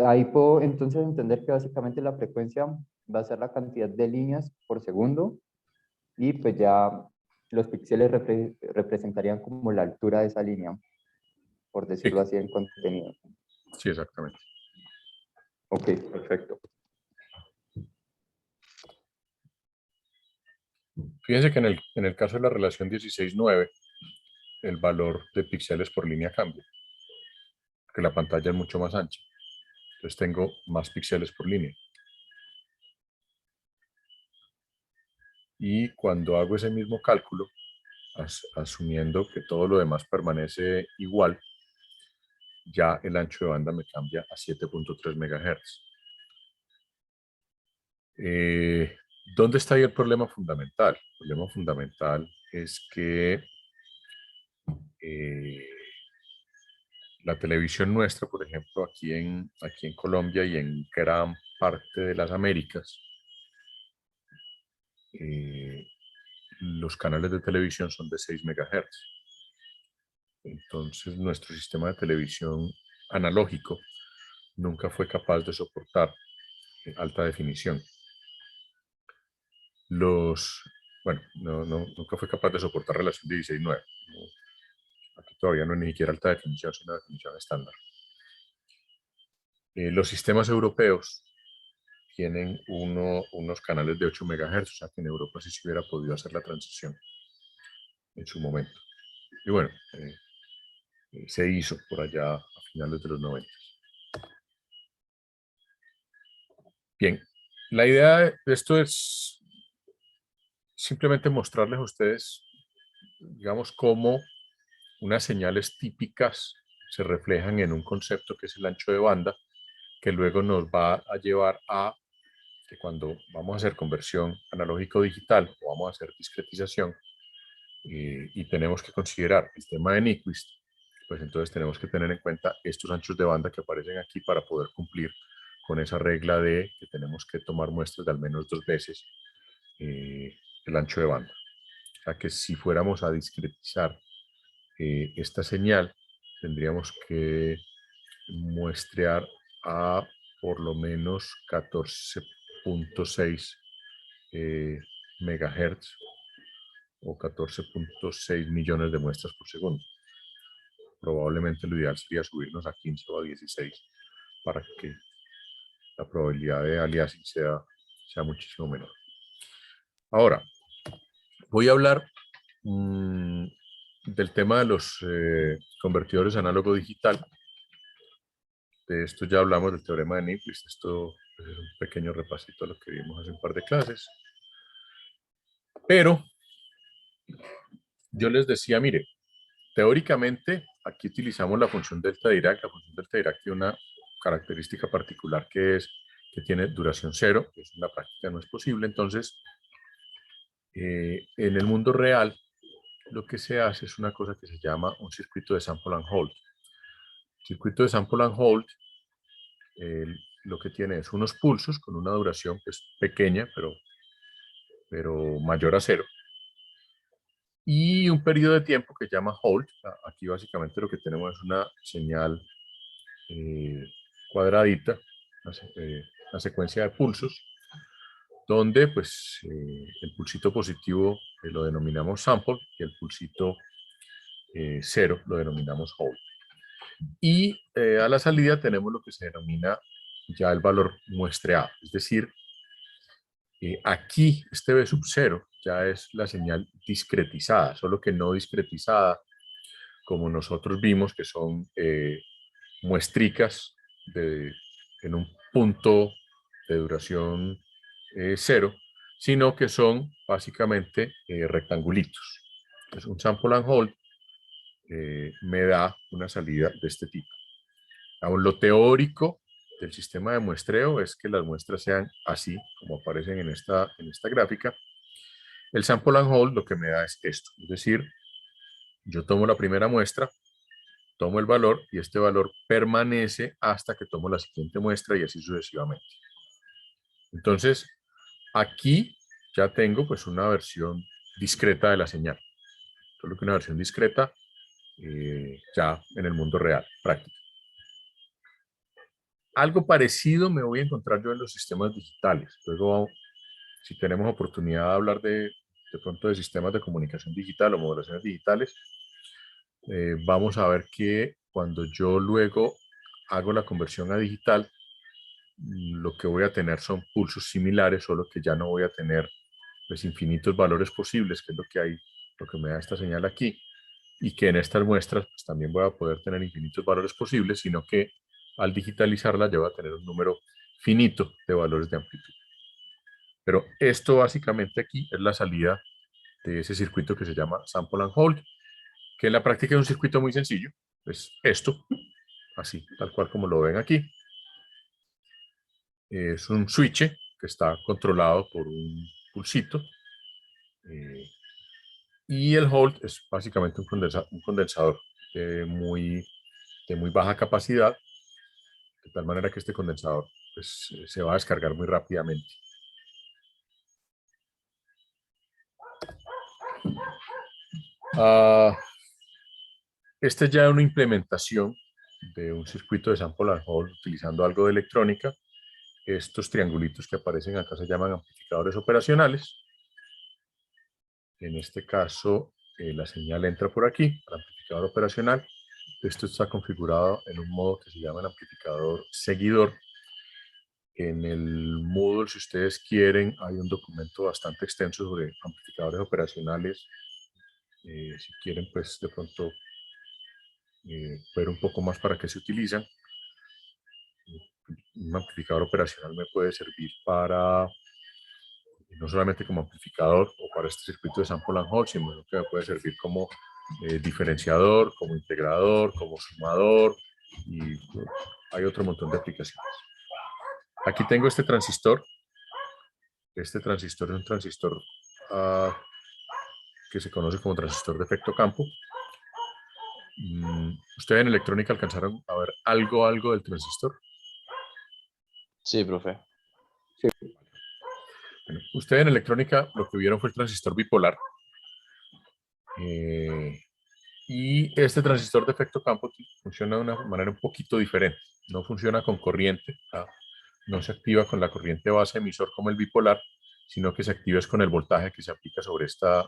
Ahí puedo entonces entender que básicamente la frecuencia va a ser la cantidad de líneas por segundo y pues ya los píxeles representarían como la altura de esa línea, por decirlo así en contenido. Sí, exactamente. Ok, perfecto. Fíjense que en el caso de la relación 16:9, el valor de píxeles por línea cambia, porque la pantalla es mucho más ancha. Entonces tengo más píxeles por línea. Y cuando hago ese mismo cálculo, asumiendo que todo lo demás permanece igual, ya el ancho de banda me cambia a 7.3 MHz. ¿Dónde está ahí el problema fundamental? El problema fundamental es que la televisión nuestra, por ejemplo, aquí en Colombia y en gran parte de las Américas, los canales de televisión son de 6 MHz. Entonces, nuestro sistema de televisión analógico nunca fue capaz de soportar alta definición. Nunca fue capaz de soportar relación 16:9. Aquí todavía no es ni siquiera alta definición, sino definición estándar. Los sistemas europeos tienen unos canales de 8 MHz, o sea que en Europa sí se hubiera podido hacer la transición en su momento. Y bueno, se hizo por allá a finales de los 90. Bien, la idea de esto es simplemente mostrarles a ustedes, digamos, cómo unas señales típicas se reflejan en un concepto que es el ancho de banda, que luego nos va a llevar a que cuando vamos a hacer conversión analógico-digital o vamos a hacer discretización y tenemos que considerar el tema de Nyquist, pues entonces tenemos que tener en cuenta estos anchos de banda que aparecen aquí para poder cumplir con esa regla de que tenemos que tomar muestras de al menos 2 veces el ancho de banda. O sea que si fuéramos a discretizar esta señal, tendríamos que muestrear a por lo menos 14.6 megahertz o 14.6 millones de muestras por segundo. Probablemente lo ideal sería subirnos a 15 o a 16 para que la probabilidad de aliasing sea muchísimo menor. Ahora, voy a hablar del tema de los convertidores análogo-digital. De esto ya hablamos del teorema de Nyquist. Esto es un pequeño repasito a lo que vimos hace un par de clases. Pero yo les decía, mire, teóricamente aquí utilizamos la función delta Dirac. La función delta Dirac tiene una característica particular que es que tiene duración cero, que en la práctica no es posible. Entonces, en el mundo real, lo que se hace es una cosa que se llama un circuito de sample and hold. El circuito de sample and hold lo que tiene es unos pulsos con una duración que es pequeña, pero mayor a cero, y un periodo de tiempo que se llama hold. Aquí básicamente lo que tenemos es una señal cuadradita, una secuencia de pulsos, donde pues el pulsito positivo lo denominamos sample y el pulsito cero lo denominamos hold. Y a la salida tenemos lo que se denomina ya el valor muestreado, es decir, aquí este B sub 0 ya es la señal discretizada, solo que no discretizada como nosotros vimos, que son muestricas en un punto de duración 0, sino que son básicamente rectangulitos. Entonces, un sample and hold me da una salida de este tipo. Aún lo teórico del sistema de muestreo es que las muestras sean así, como aparecen en esta gráfica. El sample and hold lo que me da es esto, es decir, yo tomo la primera muestra, tomo el valor y este valor permanece hasta que tomo la siguiente muestra y así sucesivamente. Entonces, aquí ya tengo pues una versión discreta de la señal, solo que una versión discreta ya en el mundo real, práctico. Algo parecido me voy a encontrar yo en los sistemas digitales. Luego, si tenemos oportunidad de hablar de pronto de sistemas de comunicación digital o modulaciones digitales, vamos a ver que cuando yo luego hago la conversión a digital, lo que voy a tener son pulsos similares, solo que ya no voy a tener pues, infinitos valores posibles, que es lo que me da esta señal aquí, y que en estas muestras pues, también voy a poder tener infinitos valores posibles, sino que al digitalizarla yo voy a tener un número finito de valores de amplitud. Pero esto básicamente aquí es la salida de ese circuito que se llama sample and hold, que en la práctica es un circuito muy sencillo. Es esto, así, tal cual como lo ven aquí. Es un switch que está controlado por un pulsito. Y el hold es básicamente un condensador de muy baja capacidad, de tal manera que este condensador pues, se va a descargar muy rápidamente. Esta es ya una implementación de un circuito de sample and hold utilizando algo de electrónica. Estos triangulitos que aparecen acá se llaman amplificadores operacionales. En este caso, la señal entra por aquí, al amplificador operacional. Esto está configurado en un modo que se llama el amplificador seguidor. En el Moodle, si ustedes quieren, hay un documento bastante extenso sobre amplificadores operacionales. Si quieren, pues de pronto ver un poco más para qué se utilizan. Un amplificador operacional me puede servir para, no solamente como amplificador o para este circuito de sample and hold, sino que me puede servir como diferenciador, como integrador, como sumador, y hay otro montón de aplicaciones. Aquí tengo este transistor. Este transistor es un transistor que se conoce como transistor de efecto campo. ¿Ustedes en electrónica alcanzaron a ver algo del transistor? Sí, profe. Bueno, ustedes en electrónica lo que vieron fue el transistor bipolar. Y este transistor de efecto campo funciona de una manera un poquito diferente. No funciona con corriente, no se activa con la corriente base emisor como el bipolar, sino que se activa con el voltaje que se aplica sobre esta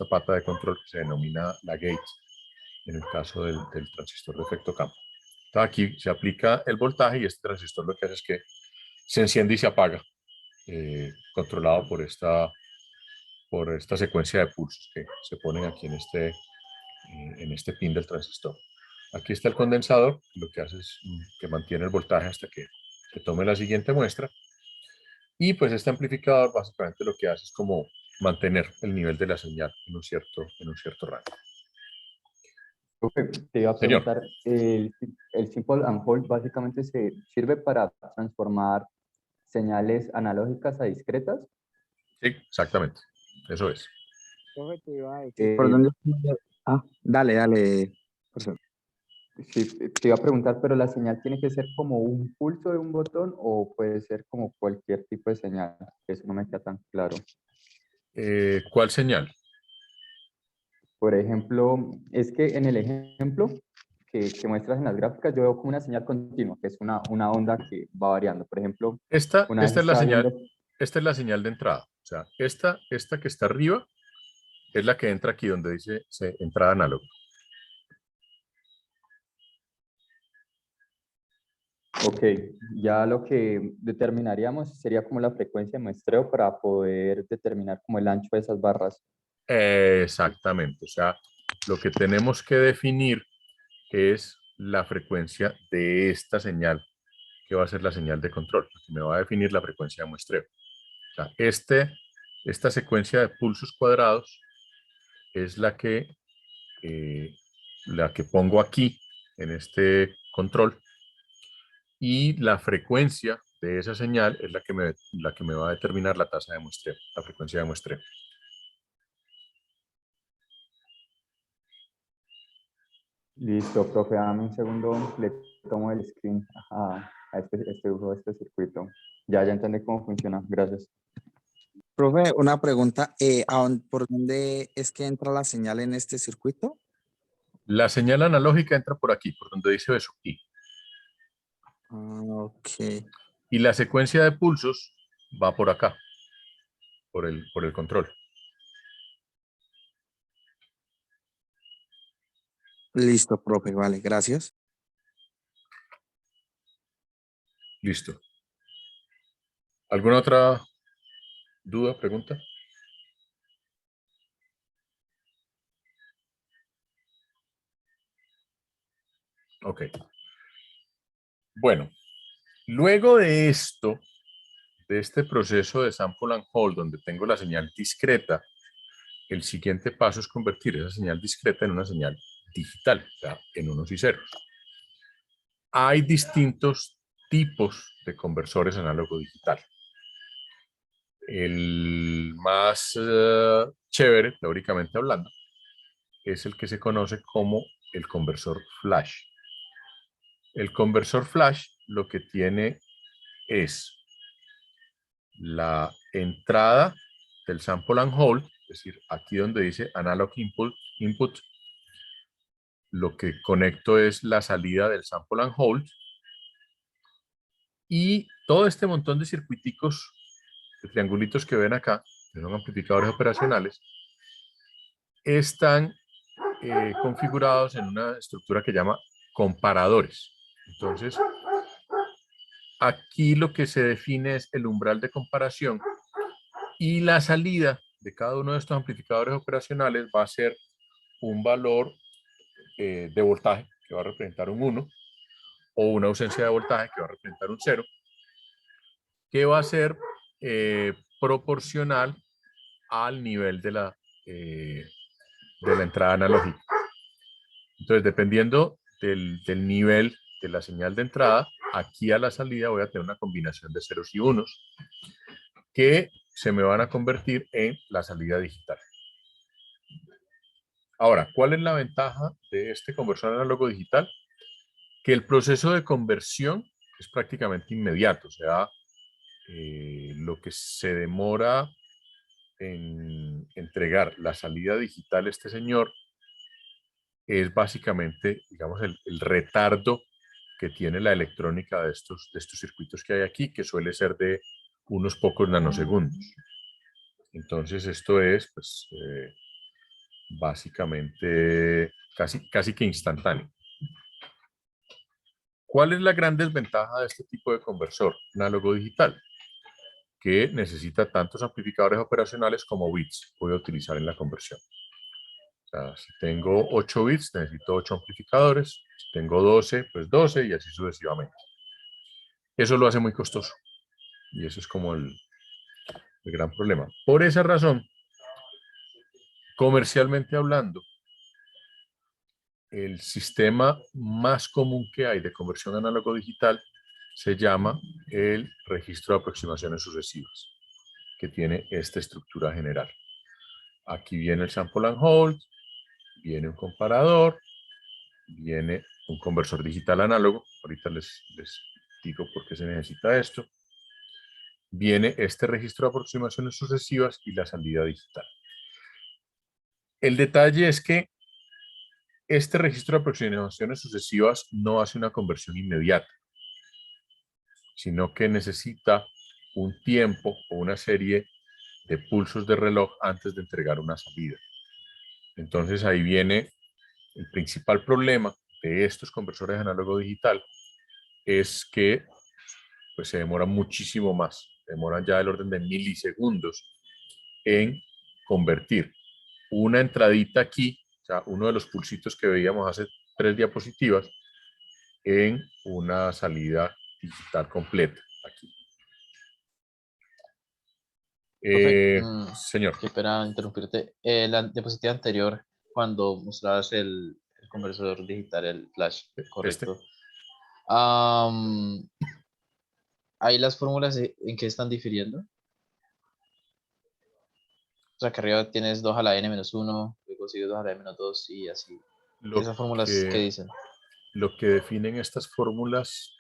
pata de control que se denomina la gate, en el caso del transistor de efecto campo. Entonces aquí se aplica el voltaje y este transistor lo que hace es que se enciende y se apaga, controlado por esta secuencia de pulsos que se ponen aquí en este pin del transistor. Aquí está el condensador, lo que hace es que mantiene el voltaje hasta que se tome la siguiente muestra. Y pues este amplificador básicamente lo que hace es como mantener el nivel de la señal en un cierto rango. Profe, te iba a Señor. preguntar, el simple and hold básicamente se sirve para transformar señales analógicas a discretas. Sí, exactamente. Eso es. Profe, te iba a decir, Eh, ¿por dónde? Dale, profesor. Sí, te iba a preguntar, pero la señal tiene que ser como un pulso de un botón o puede ser como cualquier tipo de señal. Eso no me queda tan claro. ¿Cuál señal? Por ejemplo, es que en el ejemplo que muestras en las gráficas, yo veo como una señal continua, que es una onda que va variando. Por ejemplo, Esta una vez es la estaba señal. viendo, Esta es la señal de entrada. O sea, esta que está arriba es la que entra aquí donde dice entrada análoga. ok, ya lo que determinaríamos sería como la frecuencia de muestreo para poder determinar como el ancho de esas barras. Exactamente. O sea, lo que tenemos que definir es la frecuencia de esta señal, que va a ser la señal de control, que me va a definir la frecuencia de muestreo. O sea, esta secuencia de pulsos cuadrados es la que pongo aquí en este control, y la frecuencia de esa señal es la que me va a determinar la tasa de muestreo, la frecuencia de muestreo. Listo, profe, dame un segundo, le tomo el screen a este circuito. Ya entendí cómo funciona, gracias. Profe, una pregunta, ¿por dónde es que entra la señal en este circuito? La señal analógica entra por aquí, por donde dice Besuki. Ok. Y la secuencia de pulsos va por acá, por el control. Listo, profe, vale, gracias. Listo. ¿Alguna otra duda, pregunta? Ok. Bueno, luego de esto, de este proceso de sample and hold, donde tengo la señal discreta, el siguiente paso es convertir esa señal discreta en una señal digital, o sea, en unos y ceros. hay distintos tipos de conversores análogo-digital. El más chévere, teóricamente hablando, es el que se conoce como el conversor flash. El conversor flash lo que tiene es la entrada del sample and hold, es decir, aquí donde dice analog input, lo que conecto es la salida del sample and hold, y todo este montón de circuiticos, de triangulitos que ven acá, que son amplificadores operacionales, están configurados en una estructura que llama comparadores. Entonces, aquí lo que se define es el umbral de comparación, y la salida de cada uno de estos amplificadores operacionales va a ser un valor de voltaje que va a representar un 1, o una ausencia de voltaje que va a representar un 0, que va a ser proporcional al nivel de la entrada analógica. Entonces, dependiendo del nivel de la señal de entrada, aquí a la salida voy a tener una combinación de ceros y unos que se me van a convertir en la salida digital. Ahora, ¿cuál es la ventaja de este conversor análogo digital? Que el proceso de conversión es prácticamente inmediato. O sea, lo que se demora en entregar la salida digital a este señor es básicamente, digamos, el retardo que tiene la electrónica de estos circuitos que hay aquí, que suele ser de unos pocos nanosegundos. Entonces, esto es, pues, básicamente casi que instantáneo. ¿Cuál es la gran desventaja de este tipo de conversor análogo digital? Que necesita tantos amplificadores operacionales como bits voy a utilizar en la conversión. O sea, si tengo 8 bits, necesito 8 amplificadores. Si tengo 12, pues 12, y así sucesivamente. Eso lo hace muy costoso. Y eso es como el gran problema. Por esa razón, comercialmente hablando, el sistema más común que hay de conversión análogo-digital se llama el registro de aproximaciones sucesivas, que tiene esta estructura general. Aquí viene el sample and hold, viene un comparador, viene un conversor digital análogo. Ahorita les digo por qué se necesita esto. Viene este registro de aproximaciones sucesivas y la salida digital. El detalle es que este registro de aproximaciones sucesivas no hace una conversión inmediata, sino que necesita un tiempo o una serie de pulsos de reloj antes de entregar una salida. Entonces ahí viene el principal problema de estos conversores análogo digital, es que pues, se demoran muchísimo más, demoran ya del orden de milisegundos en convertir una entradita aquí, o sea, uno de los pulsitos que veíamos hace 3 diapositivas, en una salida digital completa aquí. Profe, Señor. qué pena interrumpirte. La diapositiva anterior, cuando mostrabas el conversor digital, el flash, correcto. ¿Ahí las fórmulas en qué están difiriendo? O sea, que arriba tienes 2 a la n-1, luego sigues 2 a la n-2 y así. ¿Esas fórmulas qué dicen? Lo que definen estas fórmulas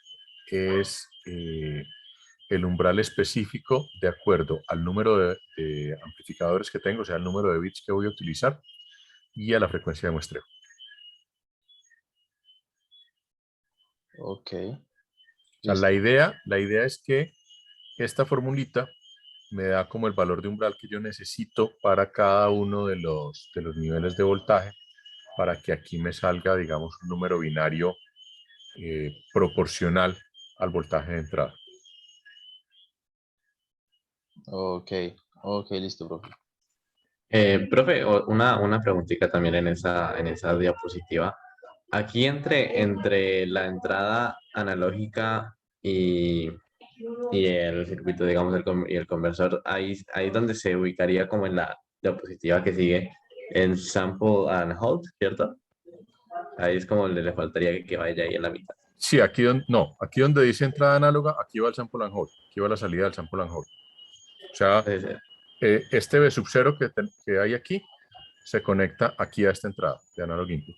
es el umbral específico de acuerdo al número de amplificadores que tengo, o sea, el número de bits que voy a utilizar, y a la frecuencia de muestreo. Ok. O sea, la idea es que esta formulita me da como el valor de umbral que yo necesito para cada uno de los niveles de voltaje, para que aquí me salga, digamos, un número binario proporcional al voltaje de entrada. Ok, listo, profe. Profe, una preguntita también en esa diapositiva. Aquí entre la entrada analógica y el circuito, digamos, y el conversor, ahí donde se ubicaría como en la diapositiva que sigue, en sample and hold, ¿cierto? Ahí es como le faltaría que vaya ahí en la mitad. Sí, aquí donde, no, aquí donde dice entrada análoga, aquí va el sample and hold, aquí va la salida del sample and hold. O sea, este B sub 0 que hay aquí se conecta aquí a esta entrada de analog input.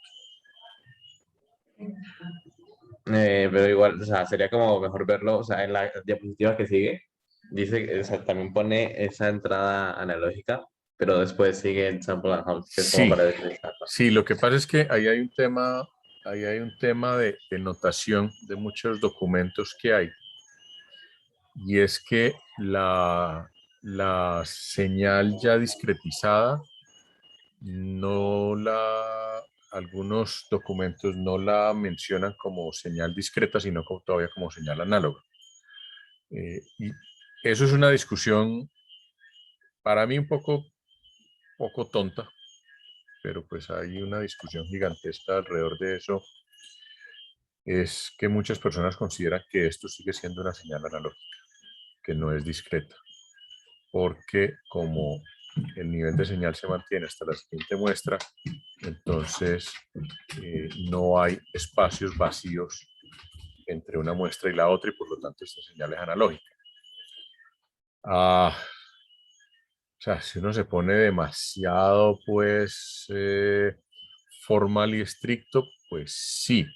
Pero igual, o sea, sería como mejor verlo, o sea, en la diapositiva que sigue, dice, o sea, también pone esa entrada analógica, pero después sigue el sample and hold, que es como Sí, para deslistarlo. sí, lo que pasa es que ahí hay un tema de notación de muchos documentos que hay, y es que la señal ya discretizada algunos documentos no la mencionan como señal discreta, sino todavía como señal análoga. Y eso es una discusión para mí un poco tonta, pero pues hay una discusión gigantesca alrededor de eso. Es que muchas personas consideran que esto sigue siendo una señal analógica, que no es discreta, porque como el nivel de señal se mantiene hasta la siguiente muestra, entonces no hay espacios vacíos entre una muestra y la otra, y por lo tanto esta señal es analógica. O sea, si uno se pone demasiado, pues, formal y estricto, pues sí,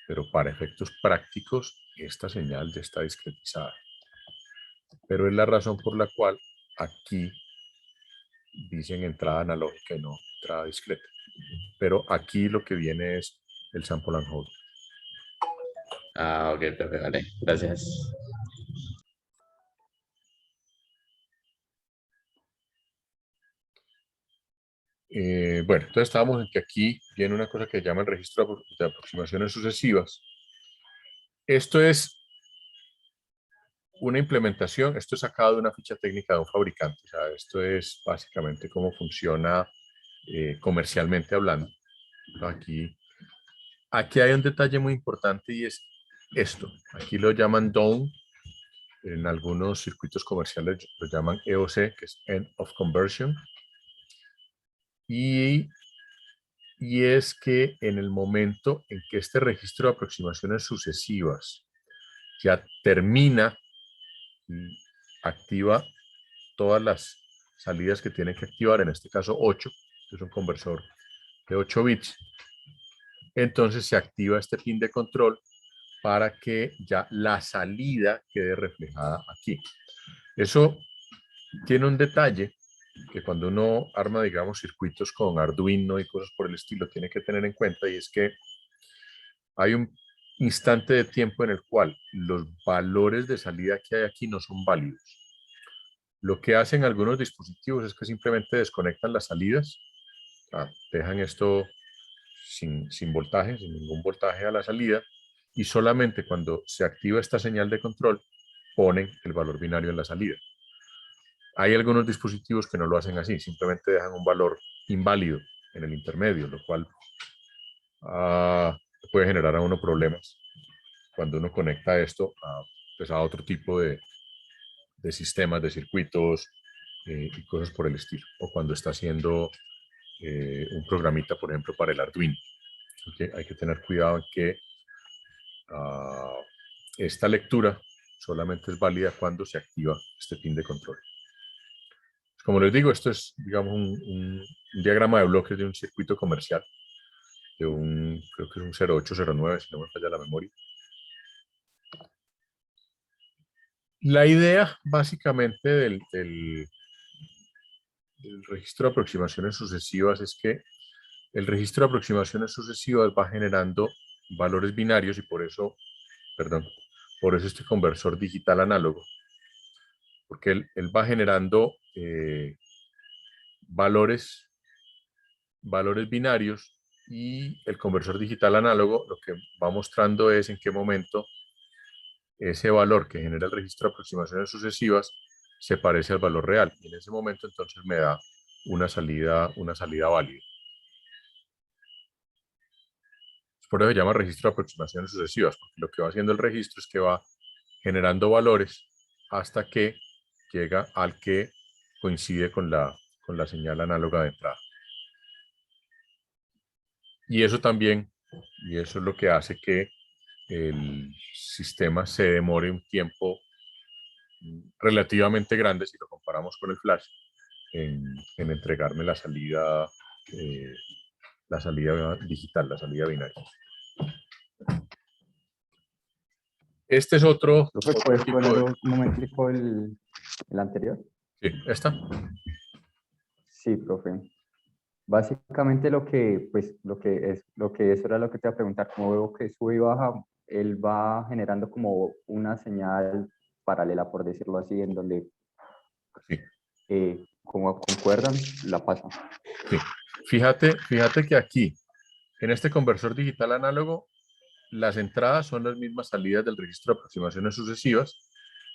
pero para efectos prácticos, esta señal ya está discretizada. Pero es la razón por la cual aquí dicen entrada analógica y no entrada discreta. Pero aquí lo que viene es el sample and hold. Ah, ok, profe, vale, gracias. Bueno, entonces estábamos en que aquí viene una cosa que se llama el registro de aproximaciones sucesivas. Esto es una implementación, esto es sacado de una ficha técnica de un fabricante. O sea, esto es básicamente cómo funciona comercialmente hablando. Aquí hay un detalle muy importante, y es esto. Aquí lo llaman DOM. En algunos circuitos comerciales lo llaman EOC, que es End of Conversion. Y es que en el momento en que este registro de aproximaciones sucesivas ya termina y activa todas las salidas que tiene que activar, en este caso 8, que es un conversor de 8 bits, entonces se activa este pin de control para que ya la salida quede reflejada aquí. Eso tiene un detalle que cuando uno arma, digamos, circuitos con Arduino y cosas por el estilo, tiene que tener en cuenta, y es que hay un instante de tiempo en el cual los valores de salida que hay aquí no son válidos. Lo que hacen algunos dispositivos es que simplemente desconectan las salidas, dejan esto sin voltaje, sin ningún voltaje a la salida, y solamente cuando se activa esta señal de control ponen el valor binario en la salida. Hay algunos dispositivos que no lo hacen así, simplemente dejan un valor inválido en el intermedio, lo cual puede generar a uno problemas cuando uno conecta esto pues a otro tipo de sistemas, de circuitos y cosas por el estilo, o cuando está haciendo un programita, por ejemplo, para el Arduino. Hay que tener cuidado en que esta lectura solamente es válida cuando se activa este pin de control. Como les digo, esto es, digamos, un diagrama de bloques de un circuito comercial, creo que es un 0809, si no me falla la memoria. La idea, básicamente, del registro de aproximaciones sucesivas es que el registro de aproximaciones sucesivas va generando valores binarios, y por eso este conversor digital análogo, porque él va generando valores binarios, y el conversor digital análogo lo que va mostrando es en qué momento ese valor que genera el registro de aproximaciones sucesivas se parece al valor real, y en ese momento entonces me da una salida válida. Por eso se llama registro de aproximaciones sucesivas, porque lo que va haciendo el registro es que va generando valores hasta que llega al que coincide con la señal análoga de entrada. Y eso es lo que hace que el sistema se demore un tiempo relativamente grande, si lo comparamos con el flash, en entregarme la salida digital, la salida binaria. Este es otro Profe, ¿puedes tipo poner de... un momentico el anterior? Sí, esta. Sí, profe. Básicamente lo que eso era lo que te iba a preguntar. Como veo que sube y baja, él va generando como una señal paralela, por decirlo así, en donde Sí. como concuerdan, la pasa. Sí. Fíjate que aquí, en este conversor digital análogo, las entradas son las mismas salidas del registro de aproximaciones sucesivas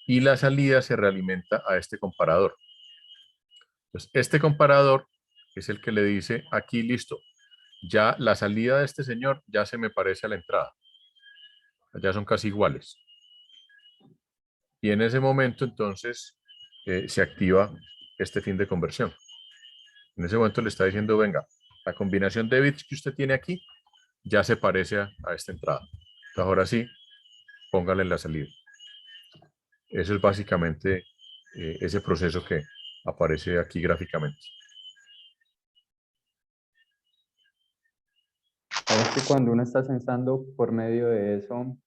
y la salida se realimenta a este comparador. Entonces, este comparador es el que le dice, aquí listo, ya la salida de este señor ya se me parece a la entrada. Ya son casi iguales. Y en ese momento, entonces, se activa este fin de conversión. En ese momento le está diciendo, venga, la combinación de bits que usted tiene aquí ya se parece a esta entrada. Entonces, ahora sí, póngale la salida. Eso es básicamente ese proceso que aparece aquí gráficamente. Sabes que cuando uno está censando por medio de eso,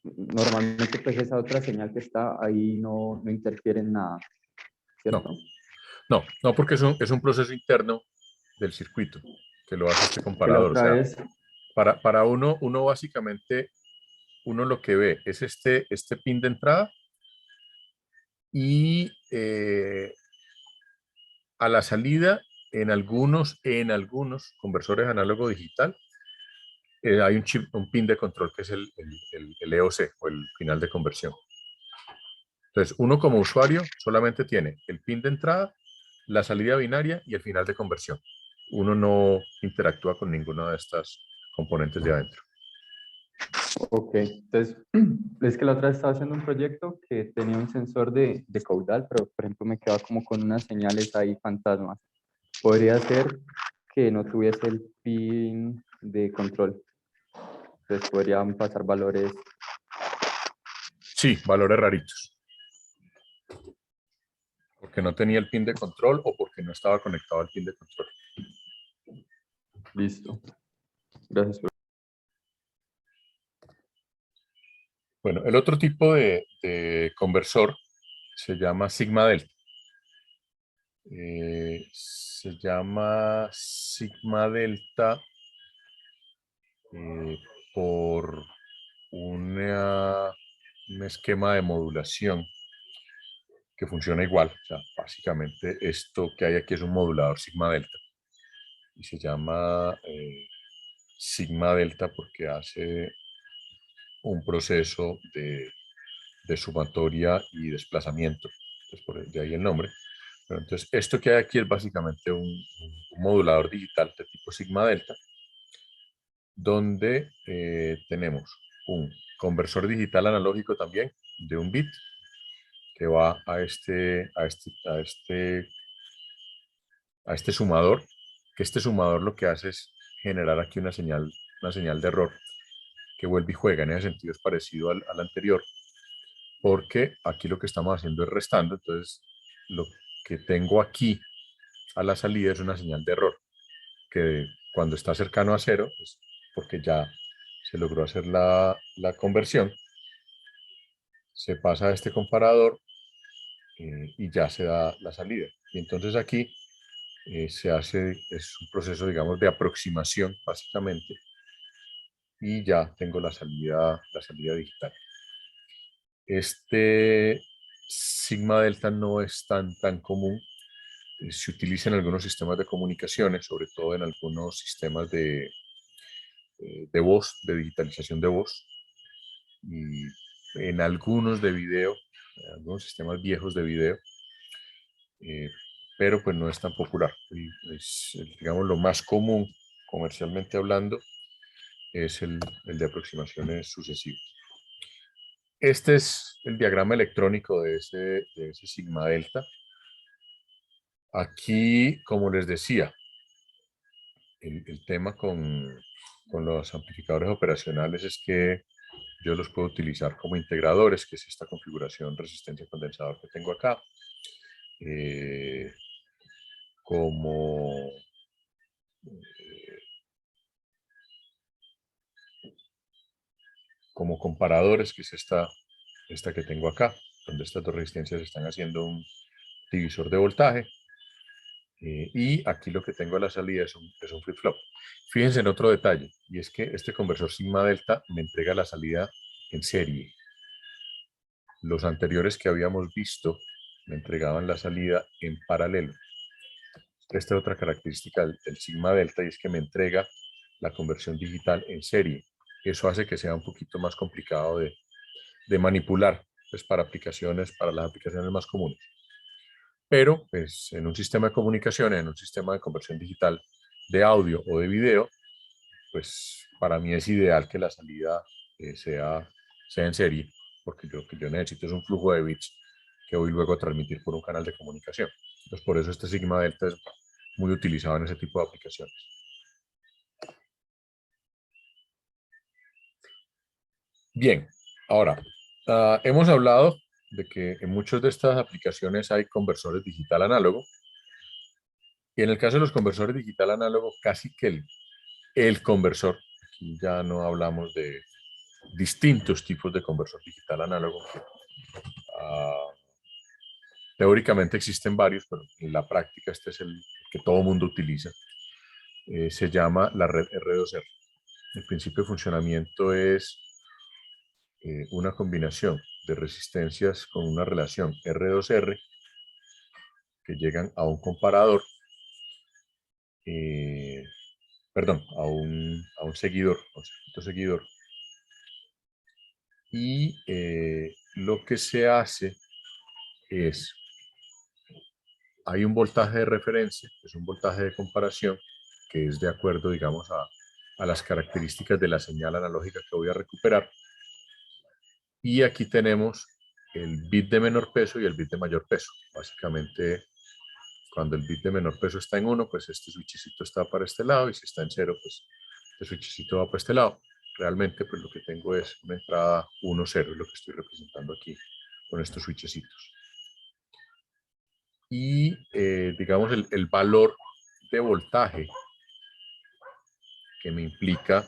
normalmente pues esa otra señal que está ahí no interfiere en nada, No, ¿cierto? no, porque es un proceso interno del circuito que lo hace este Que la comparador. O otra sea, vez, para uno básicamente, uno lo que ve es este pin de entrada y a la salida, en algunos conversores análogo digital, hay un pin de control que es el EOC o el final de conversión. Entonces, uno como usuario solamente tiene el pin de entrada, la salida binaria y el final de conversión. Uno no interactúa con ninguna de estas componentes de adentro. ok, entonces es que la otra vez estaba haciendo un proyecto que tenía un sensor de caudal, pero por ejemplo me quedaba como con unas señales ahí fantasmas. Podría ser que no tuviese el pin de control. Entonces podrían pasar valores. Sí, valores raritos. Porque no tenía el pin de control o porque no estaba conectado al pin de control. Listo. Gracias. Bueno, el otro tipo de conversor se llama Sigma Delta. Se llama Sigma Delta por un esquema de modulación que funciona igual. O sea, básicamente esto que hay aquí es un modulador Sigma Delta. Y se llama Sigma Delta porque hace un proceso de sumatoria y desplazamiento. Entonces, de ahí el nombre. Pero entonces, esto que hay aquí es básicamente un modulador digital de tipo Sigma Delta, donde tenemos un conversor digital analógico también de un bit que va a este sumador, que este sumador lo que hace es generar aquí una señal de error que vuelve y juega. En ese sentido es parecido al anterior, porque aquí lo que estamos haciendo es restando. Entonces, lo que tengo aquí a la salida es una señal de error, que cuando está cercano a cero, es porque ya se logró hacer la conversión, se pasa a este comparador y ya se da la salida. Y entonces aquí es un proceso, digamos, de aproximación, básicamente, y ya tengo la salida digital. Este Sigma Delta no es tan común. Se utiliza en algunos sistemas de comunicaciones, sobre todo en algunos sistemas de voz, de digitalización de voz, y en algunos de video, en algunos sistemas viejos de video, pero pues no es tan popular. Digamos, lo más común, comercialmente hablando, es el de aproximaciones sucesivas. Este es el diagrama electrónico de ese sigma delta. Aquí, como les decía, el tema con con los amplificadores operacionales es que yo los puedo utilizar como integradores, que es esta configuración resistencia condensador que tengo acá, como comparadores, que es esta que tengo acá, donde estas dos resistencias están haciendo un divisor de voltaje. Y aquí lo que tengo a la salida es un flip-flop. Fíjense en otro detalle, y es que este conversor sigma delta me entrega la salida en serie. Los anteriores que habíamos visto me entregaban la salida en paralelo. Esta es otra característica del sigma delta, y es que me entrega la conversión digital en serie. Eso hace que sea un poquito más complicado de manipular, pues, para las aplicaciones más comunes. Pero pues, en un sistema de comunicaciones, en un sistema de conversión digital de audio o de video, pues para mí es ideal que la salida sea en serie, porque lo que yo necesito es un flujo de bits que voy luego a transmitir por un canal de comunicación. Entonces, por eso este sigma delta es muy utilizado en ese tipo de aplicaciones. Bien, ahora, hemos hablado de que en muchas de estas aplicaciones hay conversores digital análogo, y en el caso de los conversores digital análogo, casi que el conversor, aquí ya no hablamos de distintos tipos de conversor digital análogo. Teóricamente existen varios, pero en la práctica este es el que todo mundo utiliza. Se llama la red R2R. El principio de funcionamiento es una combinación de resistencias con una relación R2R que llegan a un comparador, a un seguidor, a un circuito seguidor. Y lo que se hace es, hay un voltaje de referencia, que es un voltaje de comparación, que es de acuerdo, digamos, a las características de la señal analógica que voy a recuperar. Y aquí tenemos el bit de menor peso y el bit de mayor peso. Básicamente, cuando el bit de menor peso está en 1, pues este switchecito está para este lado, y si está en 0, pues este switchecito va para este lado. Realmente, pues lo que tengo es una entrada 1, 0, es lo que estoy representando aquí con estos switchecitos. Y digamos el valor de voltaje que me implica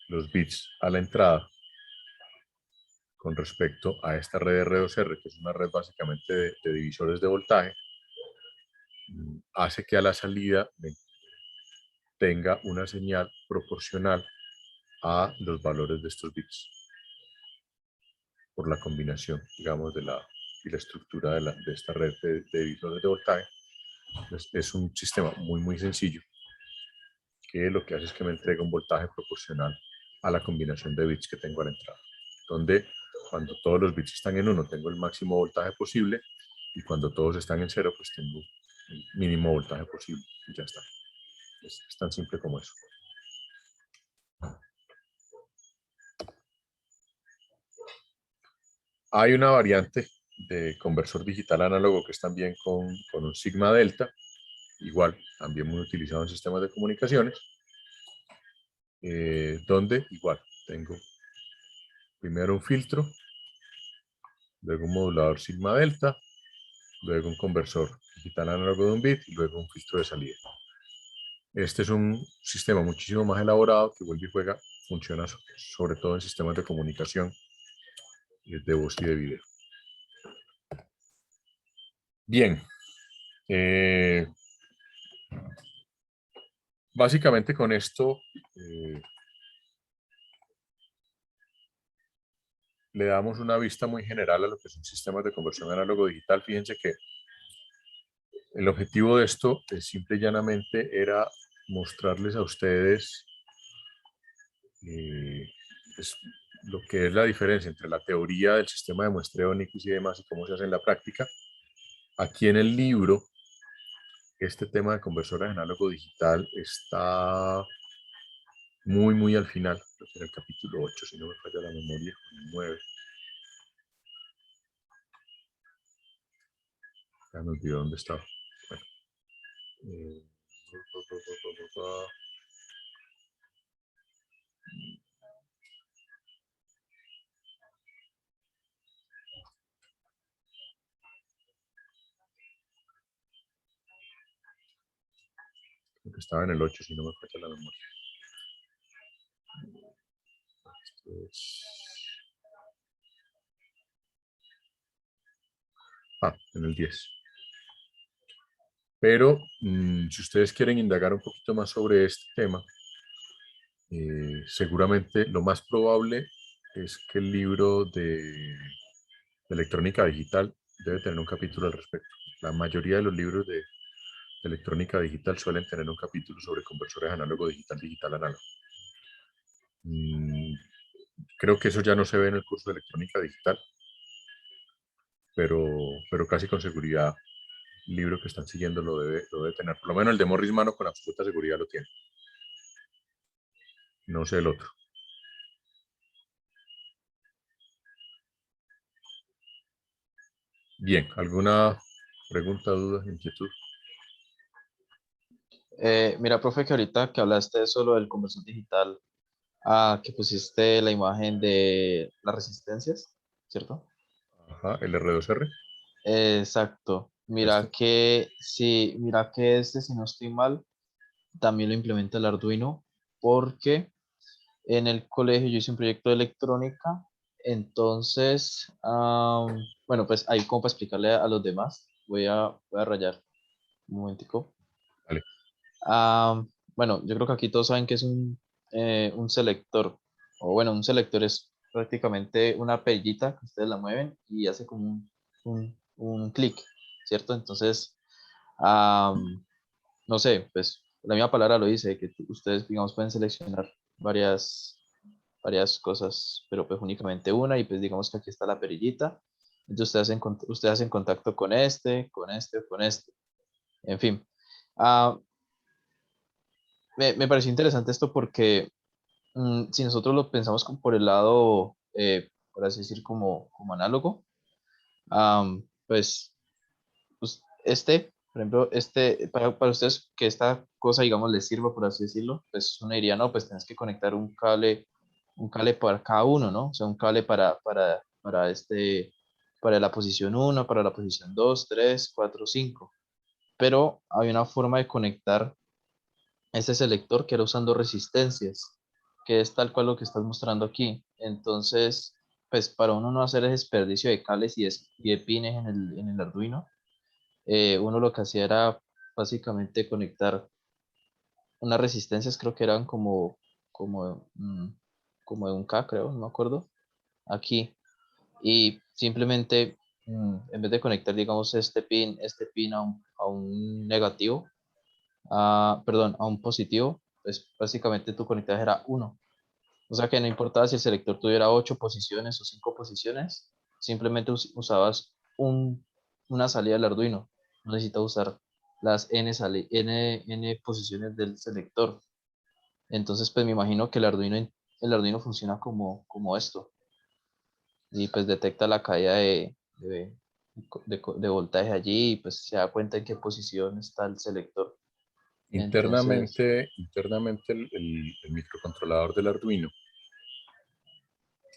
los bits a la entrada con respecto a esta red R2R, que es una red básicamente de divisores de voltaje, hace que a la salida tenga una señal proporcional a los valores de estos bits por la combinación, digamos, de la estructura de esta red de divisores de voltaje. Pues es un sistema muy sencillo, que lo que hace es que me entrega un voltaje proporcional a la combinación de bits que tengo a la entrada, donde cuando todos los bits están en 1 tengo el máximo voltaje posible, y cuando todos están en 0 pues tengo el mínimo voltaje posible, y ya está. Es tan simple como eso. Hay una variante de conversor digital análogo que es también con un sigma delta, igual, también muy utilizado en sistemas de comunicaciones, donde igual tengo primero un filtro, luego un modulador sigma delta, luego un conversor digital análogo de un bit, y luego un filtro de salida. Este es un sistema muchísimo más elaborado que vuelve y juega, funciona sobre todo en sistemas de comunicación de voz y de video. Bien. Básicamente con esto le damos una vista muy general a lo que son sistemas de conversión análogo digital. Fíjense que el objetivo de esto simple y llanamente era mostrarles a ustedes pues, lo que es la diferencia entre la teoría del sistema de muestreo NICS y demás, y cómo se hace en la práctica. Aquí en el libro, este tema de conversores análogo digital está muy al final, en el capítulo 8, si no me falla la memoria, el 9. Ya me olvidó dónde estaba. Bueno. Creo que estaba en el 8, si no me falla la memoria. Esto es... en el 10. Pero si ustedes quieren indagar un poquito más sobre este tema, seguramente lo más probable es que el libro de electrónica digital debe tener un capítulo al respecto. La mayoría de los libros de electrónica digital suelen tener un capítulo sobre conversores análogo digital, digital análogo. Creo que eso ya no se ve en el curso de electrónica digital, pero casi con seguridad el libro que están siguiendo lo debe tener. Por lo menos el de Morris Mano con absoluta seguridad lo tiene. No sé el otro. Bien, ¿alguna pregunta, duda, inquietud? Mira, profe, que ahorita que hablaste de solo del conversor digital, que pusiste la imagen de las resistencias, ¿cierto? Ajá, el R2R. Exacto. Este. Mira que sí, mira que este, si no estoy mal, también lo implementa el Arduino, porque en el colegio yo hice un proyecto de electrónica, entonces, bueno, pues ahí como para explicarle a los demás, voy a rayar un momentico. Vale. Bueno, yo creo que aquí todos saben que es un selector, o bueno, un selector es prácticamente una perillita que ustedes la mueven y hace como un clic, ¿cierto? Entonces, no sé, pues la misma palabra lo dice, que ustedes, digamos, pueden seleccionar varias cosas, pero pues únicamente una, y pues digamos que aquí está la perillita. Entonces ustedes hacen contacto con este, con este, con este. En fin. Ah, me pareció interesante esto porque si nosotros lo pensamos como por el lado, por así decir, como análogo, pues por ejemplo, para ustedes que esta cosa, digamos, les sirva, por así decirlo, pues uno diría, no, pues tienes que conectar un cable para cada uno, ¿no? O sea, un cable para la posición 1, para la posición 2, 3, 4, 5. Pero hay una forma de conectar ese selector que era usando resistencias, que es tal cual lo que estás mostrando aquí. Entonces, pues para uno no hacer ese desperdicio de cables y de pines en el Arduino, uno lo que hacía era básicamente conectar unas resistencias, creo que eran como de 1K, creo, no me acuerdo, aquí. Y simplemente, en vez de conectar, digamos, este pin a un negativo, perdón, a un positivo, pues básicamente tu conectaje era 1. O sea que no importaba si el selector tuviera 8 posiciones o 5 posiciones, simplemente usabas una salida del Arduino. No necesitas usar las N posiciones del selector. Entonces, pues me imagino que el Arduino funciona como esto. Y pues detecta la caída de voltaje allí y pues se da cuenta en qué posición está el selector. Entonces, Internamente el microcontrolador del Arduino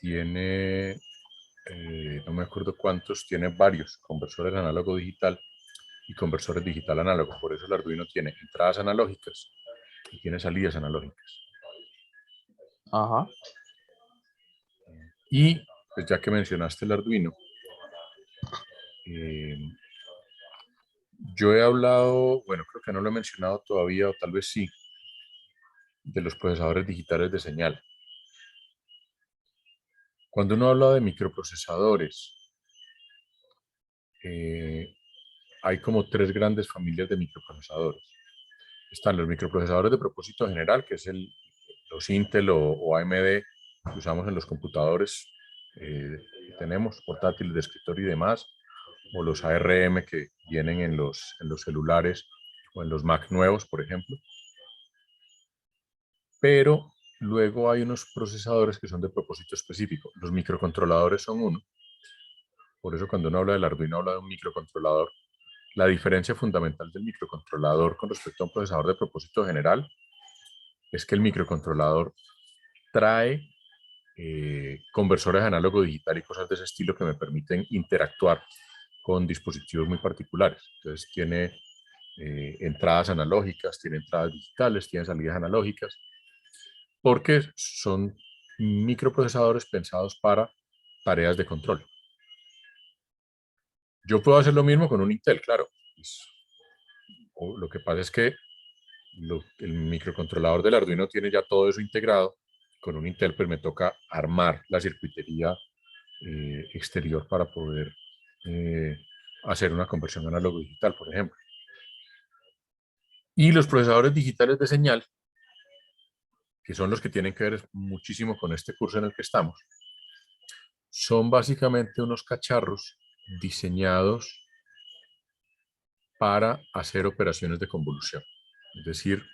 tiene, no me acuerdo cuántos, tiene varios conversores análogo digital y conversores digital análogo. Por eso el Arduino tiene entradas analógicas y tiene salidas analógicas. ajá. Y pues ya que mencionaste el Arduino, yo he hablado, bueno, creo que no lo he mencionado todavía, o tal vez sí, de los procesadores digitales de señal. Cuando uno habla de microprocesadores, hay como 3 grandes familias de microprocesadores. Están los microprocesadores de propósito general, que es los Intel o AMD que usamos en los computadores que tenemos, portátiles de escritorio y demás, o los ARM que vienen en los celulares o en los Mac nuevos, por ejemplo. Pero luego hay unos procesadores que son de propósito específico. Los microcontroladores son uno. Por eso cuando uno habla del Arduino habla de un microcontrolador la diferencia fundamental del microcontrolador con respecto a un procesador de propósito general es que el microcontrolador trae conversores análogo digital y cosas de ese estilo que me permiten interactuar con dispositivos muy particulares. Entonces tiene entradas analógicas, tiene entradas digitales, tiene salidas analógicas, porque son microprocesadores pensados para tareas de control. Yo puedo hacer lo mismo con un Intel, claro. Lo que pasa es que el microcontrolador del Arduino tiene ya todo eso integrado. Con un Intel pues me toca armar la circuitería exterior para poder hacer una conversión análogo digital, por ejemplo. Y los procesadores digitales de señal, que son los que tienen que ver muchísimo con este curso en el que estamos, son básicamente unos cacharros diseñados para hacer operaciones de convolución. Es decir,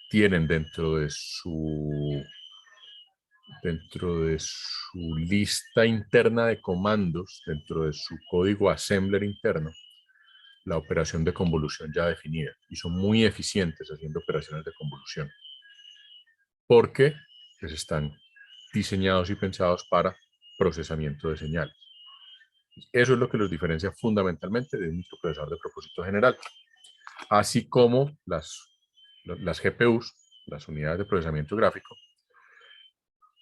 tienen dentro de su lista interna de comandos, dentro de su código assembler interno, la operación de convolución ya definida. Y son muy eficientes haciendo operaciones de convolución. Porque pues, están diseñados y pensados para procesamiento de señales. Eso es lo que los diferencia fundamentalmente de un microprocesador de propósito general. Así como las GPUs, las unidades de procesamiento gráfico,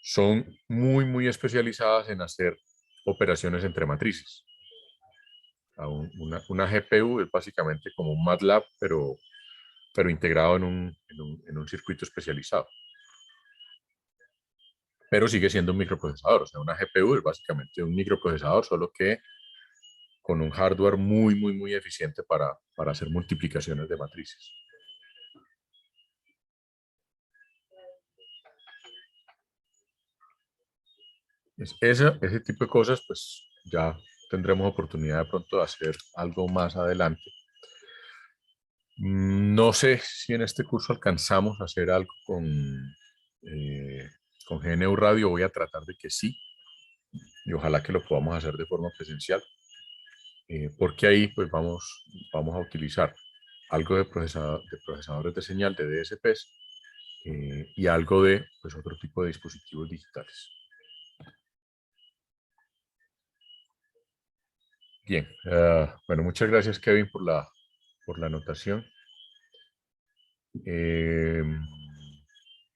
son muy especializadas en hacer operaciones entre matrices. Una GPU es básicamente como un MATLAB, pero integrado en un circuito especializado. Pero sigue siendo un microprocesador. O sea, una GPU es básicamente un microprocesador, solo que con un hardware muy eficiente para hacer multiplicaciones de matrices. Ese tipo de cosas, pues ya tendremos oportunidad de pronto de hacer algo más adelante. No sé si en este curso alcanzamos a hacer algo con GNU Radio. Voy a tratar de que sí, y ojalá que lo podamos hacer de forma presencial, porque ahí pues vamos a utilizar algo de procesadores de señal, de DSPs, y algo de pues, otro tipo de dispositivos digitales. Bien, bueno, muchas gracias Kevin por la anotación.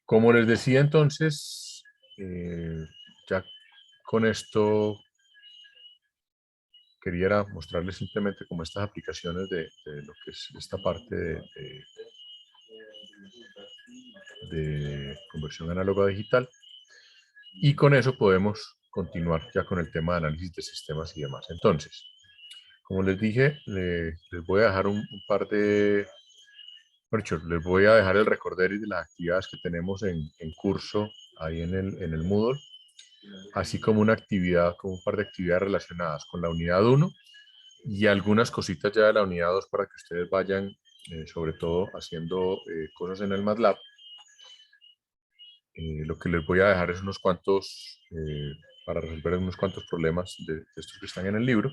Como les decía entonces, ya con esto quería mostrarles simplemente como estas aplicaciones de lo que es esta parte de conversión análoga a digital, y con eso podemos continuar ya con el tema de análisis de sistemas y demás. Entonces, como les dije, les voy a dejar un par de... les voy a dejar el recorderis de las actividades que tenemos en curso ahí en el Moodle, así como una actividad, como un par de actividades relacionadas con la unidad 1 y algunas cositas ya de la unidad 2 para que ustedes vayan, sobre todo, haciendo cosas en el MATLAB. Lo que les voy a dejar es unos cuantos, para resolver unos cuantos problemas de estos que están en el libro.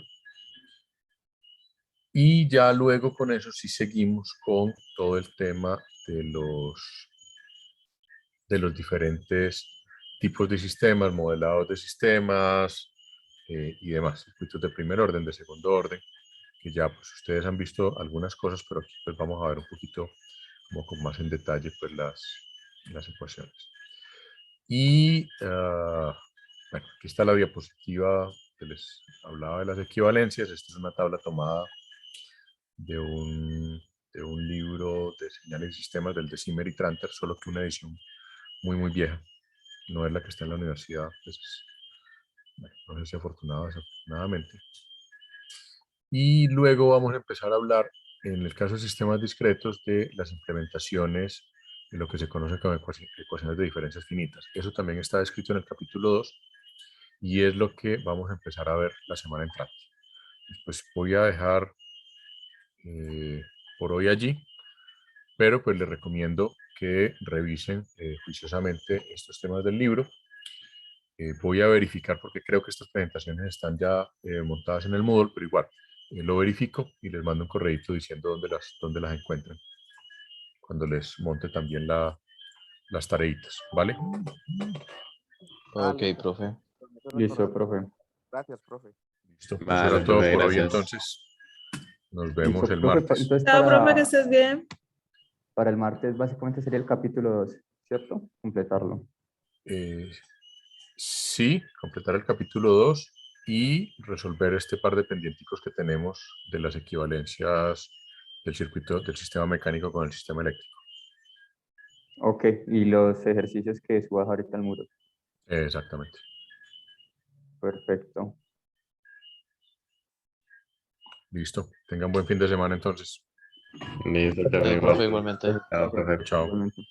Y ya luego con eso sí seguimos con todo el tema de los diferentes tipos de sistemas, modelados de sistemas y demás, circuitos de primer orden, de segundo orden, que ya pues ustedes han visto algunas cosas, pero aquí pues vamos a ver un poquito como con más en detalle pues las ecuaciones. Y bueno, aquí está la diapositiva que les hablaba de las equivalencias. Esta es una tabla tomada de un libro de señales y sistemas del de Zimmer y Tranter, solo que una edición muy vieja. No es la que está en la universidad. Pues, bueno, no sé si afortunado o desafortunadamente. Y luego vamos a empezar a hablar, en el caso de sistemas discretos, de las implementaciones de lo que se conoce como ecuaciones de diferencias finitas. Eso también está descrito en el capítulo 2 y es lo que vamos a empezar a ver la semana entrante. Pues voy a dejar por hoy allí, pero pues les recomiendo que revisen juiciosamente estos temas del libro Voy a verificar porque creo que estas presentaciones están ya montadas en el Moodle, pero igual lo verifico y les mando un correíto diciendo dónde las encuentran cuando les monte también las tareitas, ¿vale? Ok, profe. Listo, profe. Gracias, profe. Listo. Eso Vale, era todo profe, por hoy gracias. entonces. Nos Listo, vemos el profe, martes. entonces Chao, profe, que estés bien. para el martes básicamente sería el capítulo 2, ¿cierto? Completarlo. Sí, completar el capítulo 2 y resolver este par de pendienticos que tenemos de las equivalencias del circuito del sistema mecánico con el sistema eléctrico. Ok, y los ejercicios que subas ahorita al muro. Exactamente. Perfecto. Listo. Tengan buen fin de semana entonces. Listo, profe, igual. Profe, igualmente. Chao, profe. Chao. Igualmente.